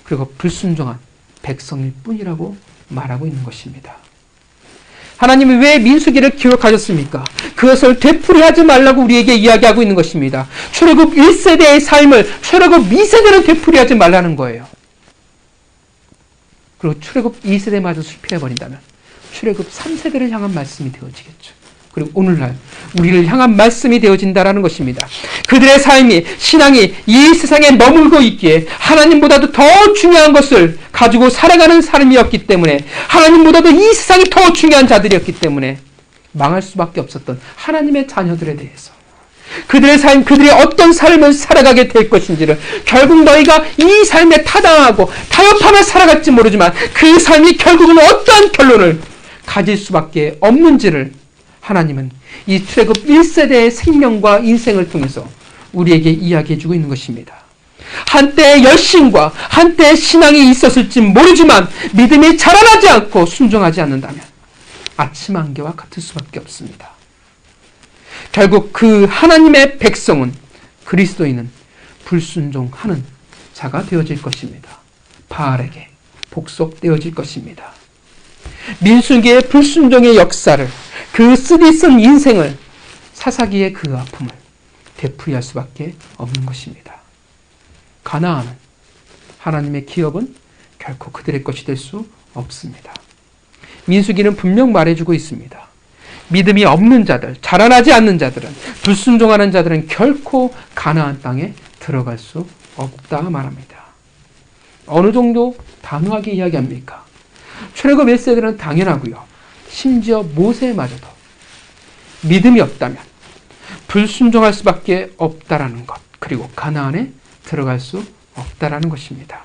그리고 불순종한 백성일 뿐이라고 말하고 있는 것입니다. 하나님이 왜 민수기를 기록하셨습니까? 그것을 되풀이하지 말라고 우리에게 이야기하고 있는 것입니다. 출애굽 1세대의 삶을 출애굽 2세대는 되풀이하지 말라는 거예요. 그리고 출애굽 2세대마저 실패해버린다면 출애굽 3세대를 향한 말씀이 되어지겠죠. 그리고 오늘날 우리를 향한 말씀이 되어진다라는 것입니다. 그들의 삶이 신앙이 이 세상에 머물고 있기에 하나님보다도 더 중요한 것을 가지고 살아가는 삶이었기 때문에 하나님보다도 이 세상이 더 중요한 자들이었기 때문에 망할 수밖에 없었던 하나님의 자녀들에 대해서 그들의 삶, 그들이 어떤 삶을 살아가게 될 것인지를 결국 너희가 이 삶에 타당하고 타협하며 살아갈지 모르지만 그 삶이 결국은 어떠한 결론을 가질 수밖에 없는지를 하나님은 이 출애굽 1세대의 생명과 인생을 통해서 우리에게 이야기해주고 있는 것입니다. 한때의 열심과 한때의 신앙이 있었을지 모르지만 믿음이 자라나지 않고 순종하지 않는다면 아침 안개와 같을 수밖에 없습니다. 결국 그 하나님의 백성은 그리스도인은 불순종하는 자가 되어질 것입니다. 바알에게 복속되어질 것입니다. 민수기의 불순종의 역사를 그 쓰디쓴 인생을 사사기의 그 아픔을 되풀이할 수밖에 없는 것입니다. 가나안은 하나님의 기업은 결코 그들의 것이 될 수 없습니다. 민수기는 분명 말해주고 있습니다. 믿음이 없는 자들, 자라나지 않는 자들은 불순종하는 자들은 결코 가나안 땅에 들어갈 수 없다 말합니다. 어느 정도 단호하게 이야기합니까? 출애굽 1세대는 당연하고요. 심지어 모세마저도 믿음이 없다면 불순종할 수밖에 없다라는 것, 그리고 가나안에 들어갈 수 없다라는 것입니다.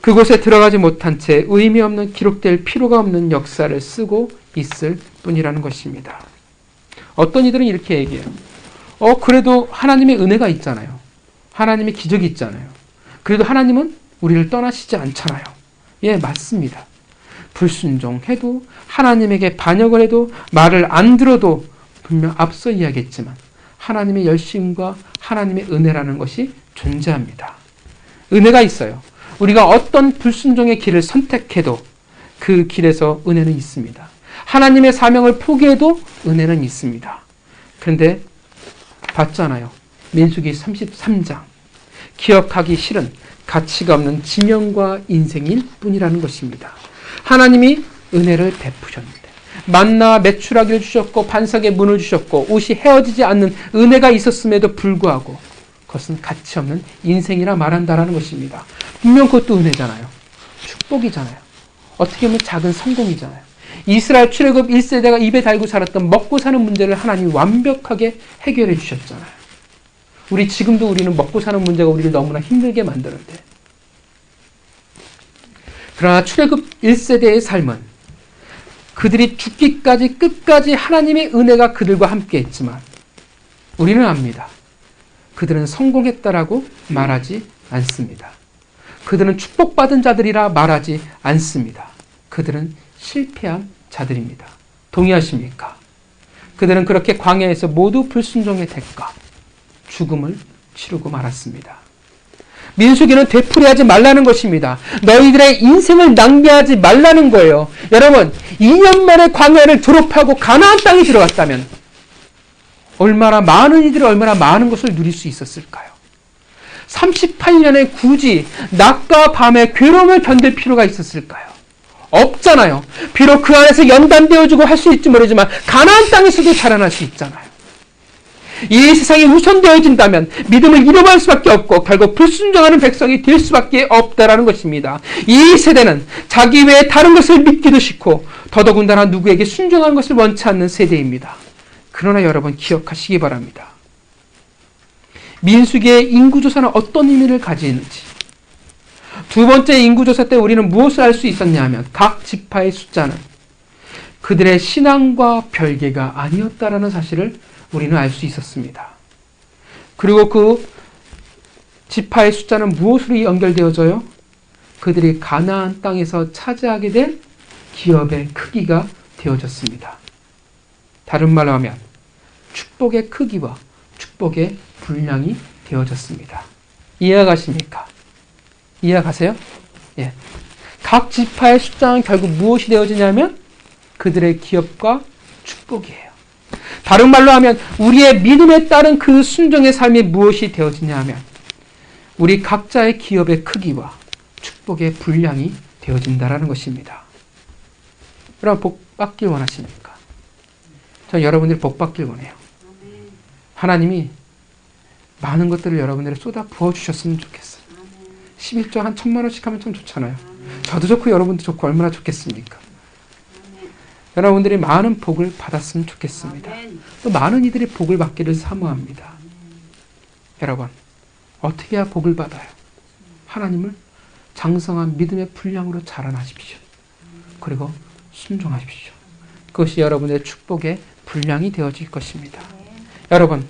그곳에 들어가지 못한 채 의미 없는 기록될 필요가 없는 역사를 쓰고 있을 뿐이라는 것입니다. 어떤 이들은 이렇게 얘기해요. 그래도 하나님의 은혜가 있잖아요. 하나님의 기적이 있잖아요. 그래도 하나님은 우리를 떠나시지 않잖아요. 예, 맞습니다. 불순종해도 하나님에게 반역을 해도 말을 안 들어도 분명 앞서 이야기했지만 하나님의 열심과 하나님의 은혜라는 것이 존재합니다. 은혜가 있어요. 우리가 어떤 불순종의 길을 선택해도 그 길에서 은혜는 있습니다. 하나님의 사명을 포기해도 은혜는 있습니다. 그런데 봤잖아요. 민수기 33장. 기억하기 싫은 가치가 없는 지명과 인생일 뿐이라는 것입니다. 하나님이 은혜를 베푸셨는데 만나 메추라기를 주셨고 반석의 문을 주셨고 옷이 헤어지지 않는 은혜가 있었음에도 불구하고 그것은 가치 없는 인생이라 말한다라는 것입니다. 분명 그것도 은혜잖아요. 축복이잖아요. 어떻게 보면 작은 성공이잖아요. 이스라엘 출애굽 1세대가 입에 달고 살았던 먹고 사는 문제를 하나님이 완벽하게 해결해 주셨잖아요. 지금도 우리는 먹고 사는 문제가 우리를 너무나 힘들게 만드는데 그러나 출애굽 1세대의 삶은 그들이 죽기까지 끝까지 하나님의 은혜가 그들과 함께 했지만 우리는 압니다. 그들은 성공했다라고 말하지 않습니다. 그들은 축복받은 자들이라 말하지 않습니다. 그들은 실패한 자들입니다. 동의하십니까? 그들은 그렇게 광야에서 모두 불순종의 대가, 죽음을 치르고 말았습니다. 민수기는 되풀이하지 말라는 것입니다. 너희들의 인생을 낭비하지 말라는 거예요. 여러분, 2년 만에 광야를 졸업하고 가나안 땅에 들어갔다면 얼마나 많은 이들이 얼마나 많은 것을 누릴 수 있었을까요? 38년에 굳이 낮과 밤의 괴로움을 견딜 필요가 있었을까요? 없잖아요. 비록 그 안에서 연단되어주고 할 수 있지 모르지만 가나안 땅에서도 자라날 수 있잖아요. 이 세상이 우선되어진다면 믿음을 잃어버릴 수밖에 없고 결국 불순종하는 백성이 될 수밖에 없다라는 것입니다. 이 세대는 자기 외에 다른 것을 믿기도 싫고 더더군다나 누구에게 순종하는 것을 원치 않는 세대입니다. 그러나 여러분 기억하시기 바랍니다. 민수기의 인구조사는 어떤 의미를 가지는지, 두 번째 인구조사 때 우리는 무엇을 알 수 있었냐 하면 각 지파의 숫자는 그들의 신앙과 별개가 아니었다라는 사실을 우리는 알 수 있었습니다. 그리고 그 지파의 숫자는 무엇으로 연결되어져요? 그들이 가나안 땅에서 차지하게 될 기업의 크기가 되어졌습니다. 다른 말로 하면 축복의 크기와 축복의 분량이 되어졌습니다. 이해가십니까? 이해가세요? 예. 각 지파의 숫자는 결국 무엇이 되어지냐면 그들의 기업과 축복이에요. 다른 말로 하면 우리의 믿음에 따른 그 순종의 삶이 무엇이 되어지냐 하면 우리 각자의 기업의 크기와 축복의 분량이 되어진다라는 것입니다. 여러분 복 받길 원하십니까? 전 여러분들이 복 받길 원해요. 하나님이 많은 것들을 여러분들이 쏟아 부어주셨으면 좋겠어요. 11조 한 1,000만 원씩 하면 참 좋잖아요. 저도 좋고 여러분도 좋고 얼마나 좋겠습니까? 여러분들이 많은 복을 받았으면 좋겠습니다. 또 많은 이들이 복을 받기를 사모합니다. 여러분, 어떻게 해야 복을 받아요? 하나님을 장성한 믿음의 분량으로 자라나십시오. 그리고 순종하십시오. 그것이 여러분의 축복의 분량이 되어질 것입니다. 여러분,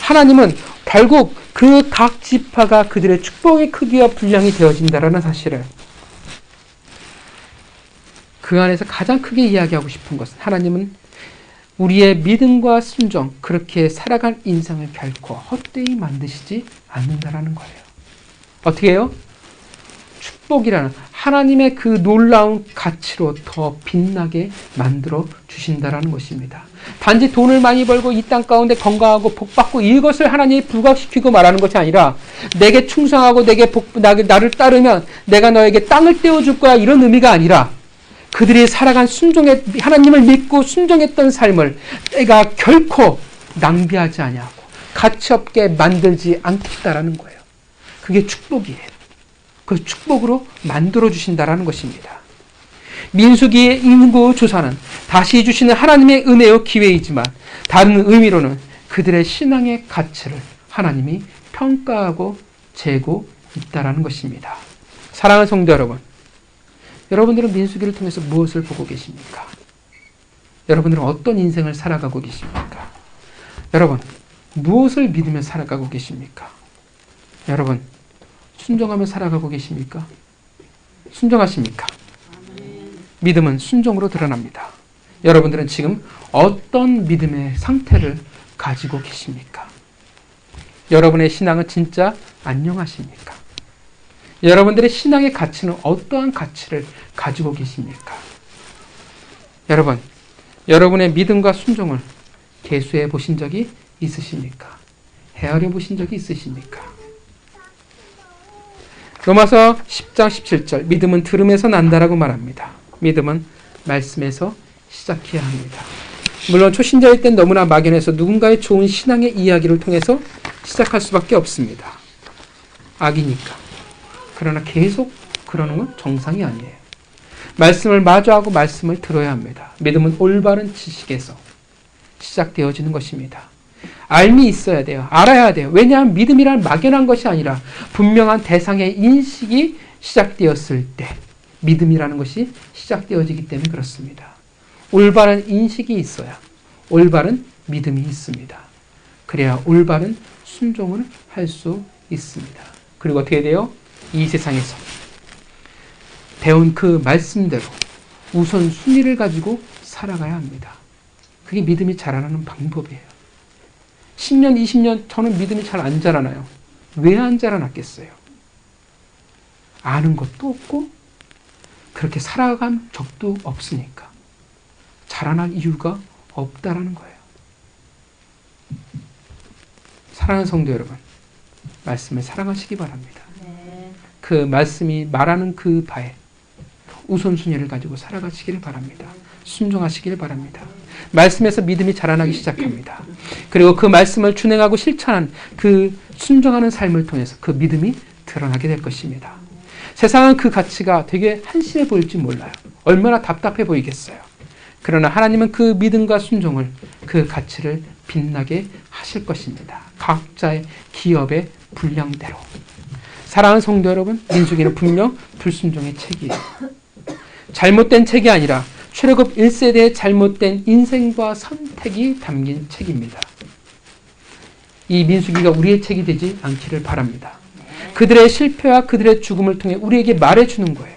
하나님은 결국 그 각 지파가 그들의 축복의 크기와 분량이 되어진다라는 사실을 그 안에서 가장 크게 이야기하고 싶은 것은 하나님은 우리의 믿음과 순종, 그렇게 살아갈 인생을 결코 헛되이 만드시지 않는다라는 거예요. 어떻게 해요? 축복이라는 하나님의 그 놀라운 가치로 더 빛나게 만들어 주신다라는 것입니다. 단지 돈을 많이 벌고 이 땅 가운데 건강하고 복받고 이것을 하나님이 부각시키고 말하는 것이 아니라 내게 충성하고 나를 따르면 내가 너에게 땅을 떼어줄 거야 이런 의미가 아니라 그들이 살아간 하나님을 믿고 순종했던 삶을 내가 결코 낭비하지 아니하고 가치없게 만들지 않겠다라는 거예요. 그게 축복이에요. 그 축복으로 만들어 주신다라는 것입니다. 민수기의 인구 조사는 다시 주시는 하나님의 은혜요 기회이지만 다른 의미로는 그들의 신앙의 가치를 하나님이 평가하고 재고 있다라는 것입니다. 사랑하는 성도 여러분, 여러분들은 민수기를 통해서 무엇을 보고 계십니까? 여러분들은 어떤 인생을 살아가고 계십니까? 여러분, 무엇을 믿으며 살아가고 계십니까? 여러분, 순종하며 살아가고 계십니까? 순종하십니까? 믿음은 순종으로 드러납니다. 여러분들은 지금 어떤 믿음의 상태를 가지고 계십니까? 여러분의 신앙은 진짜 안녕하십니까? 여러분들의 신앙의 가치는 어떠한 가치를 가지고 계십니까? 여러분, 여러분의 믿음과 순종을 계수해 보신 적이 있으십니까? 헤아려 보신 적이 있으십니까? 로마서 10장 17절 믿음은 들음에서 난다라고 말합니다. 믿음은 말씀에서 시작해야 합니다. 물론 초신자일 땐 너무나 막연해서 누군가의 좋은 신앙의 이야기를 통해서 시작할 수밖에 없습니다. 악이니까. 그러나 계속 그러는 건 정상이 아니에요. 말씀을 마주하고 말씀을 들어야 합니다. 믿음은 올바른 지식에서 시작되어지는 것입니다. 알미 있어야 돼요. 알아야 돼요. 왜냐하면 믿음이란 막연한 것이 아니라 분명한 대상의 인식이 시작되었을 때 믿음이라는 것이 시작되어지기 때문에 그렇습니다. 올바른 인식이 있어야 올바른 믿음이 있습니다. 그래야 올바른 순종을 할 수 있습니다. 그리고 어떻게 돼요? 이 세상에서 배운 그 말씀대로 우선순위를 가지고 살아가야 합니다. 그게 믿음이 자라나는 방법이에요. 10년, 20년 저는 믿음이 잘 안 자라나요. 왜 안 자라났겠어요? 아는 것도 없고 그렇게 살아간 적도 없으니까 자라날 이유가 없다라는 거예요. 사랑하는 성도 여러분, 말씀을 사랑하시기 바랍니다. 네. 그 말씀이 말하는 그 바에 우선순위를 가지고 살아가시기를 바랍니다. 순종하시기를 바랍니다. 말씀에서 믿음이 자라나기 시작합니다. 그리고 그 말씀을 준행하고 실천한 그 순종하는 삶을 통해서 그 믿음이 드러나게 될 것입니다. 세상은 그 가치가 되게 한심해 보일지 몰라요. 얼마나 답답해 보이겠어요. 그러나 하나님은 그 믿음과 순종을, 그 가치를 빛나게 하실 것입니다. 각자의 기업의 분량대로. 사랑하는 성도 여러분, 민수기는 분명 불순종의 책이에요. 잘못된 책이 아니라 출애굽 1세대의 잘못된 인생과 선택이 담긴 책입니다. 이 민수기가 우리의 책이 되지 않기를 바랍니다. 그들의 실패와 그들의 죽음을 통해 우리에게 말해주는 거예요.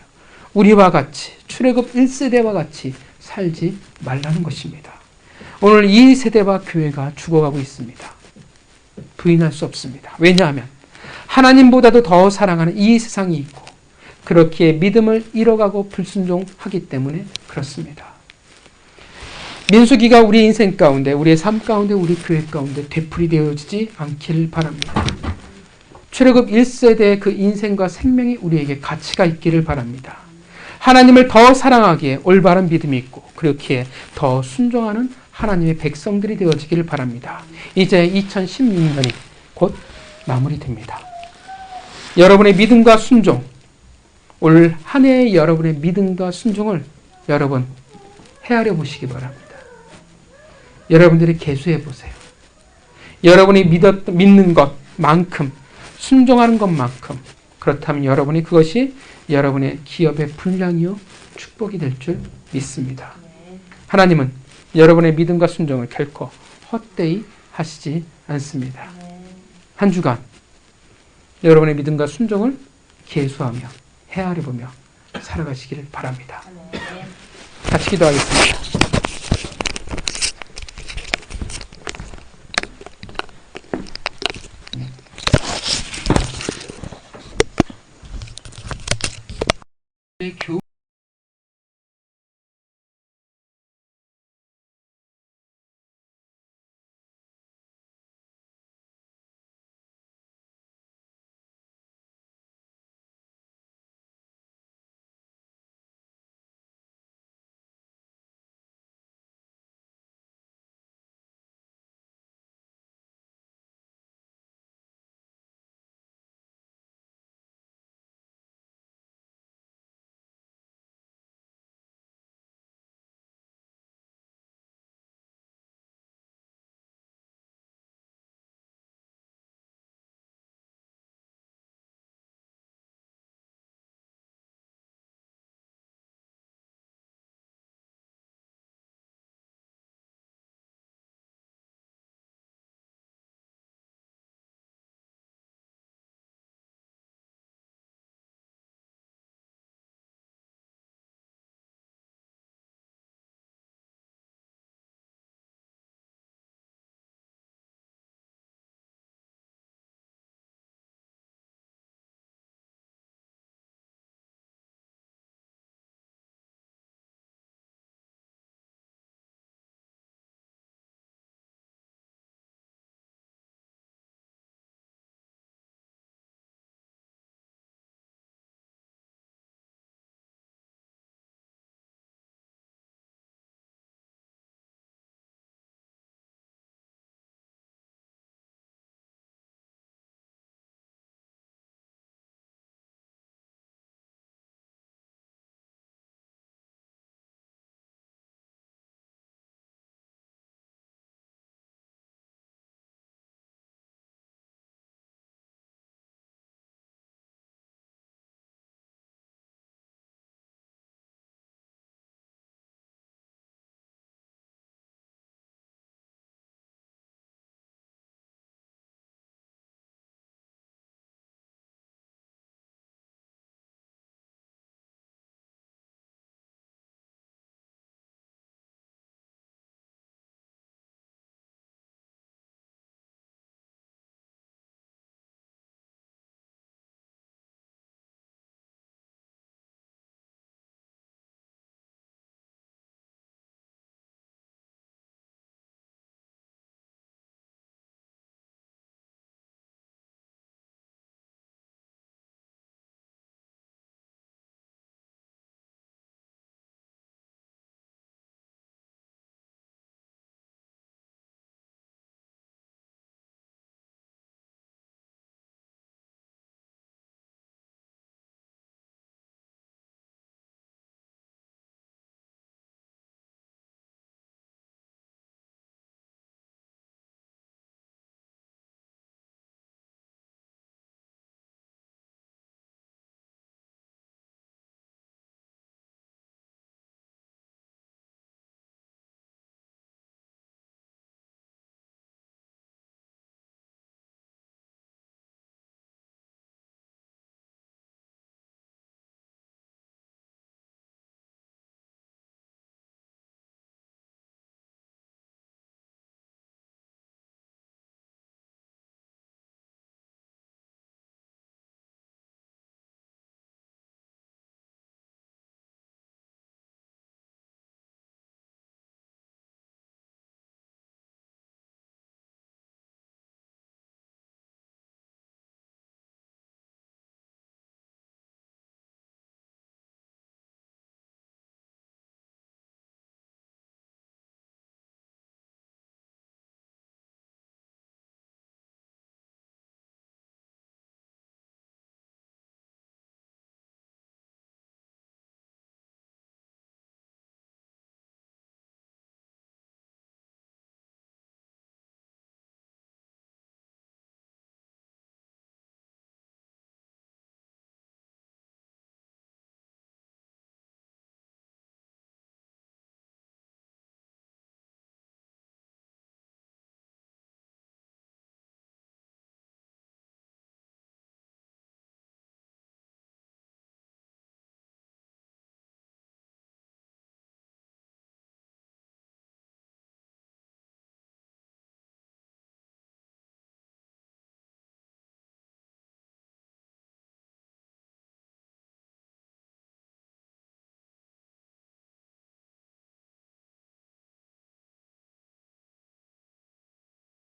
우리와 같이, 출애굽 1세대와 같이 살지 말라는 것입니다. 오늘 이 세대와 교회가 죽어가고 있습니다. 부인할 수 없습니다. 왜냐하면 하나님보다도 더 사랑하는 이 세상이 있고 그렇기에 믿음을 잃어가고 불순종하기 때문에 그렇습니다. 민수기가 우리 인생 가운데, 우리의 삶 가운데, 우리 교회 가운데 되풀이되어지지 않기를 바랍니다. 출애굽 1세대의 그 인생과 생명이 우리에게 가치가 있기를 바랍니다. 하나님을 더 사랑하기에 올바른 믿음이 있고 그렇기에 더 순종하는 하나님의 백성들이 되어지기를 바랍니다. 이제 2016년이 곧 마무리됩니다. 여러분의 믿음과 순종, 올 한 해의 여러분의 믿음과 순종을 여러분 헤아려 보시기 바랍니다. 여러분들이 계수해 보세요. 여러분이 믿는 것만큼, 순종하는 것만큼, 그렇다면 여러분이 그것이 여러분의 기업의 분량이요 축복이 될 줄 믿습니다. 하나님은 여러분의 믿음과 순종을 결코 헛되이 하시지 않습니다. 한 주간 여러분의 믿음과 순종을 계수하며 헤아려보며 살아가시기를 바랍니다. 같이 기도하겠습니다.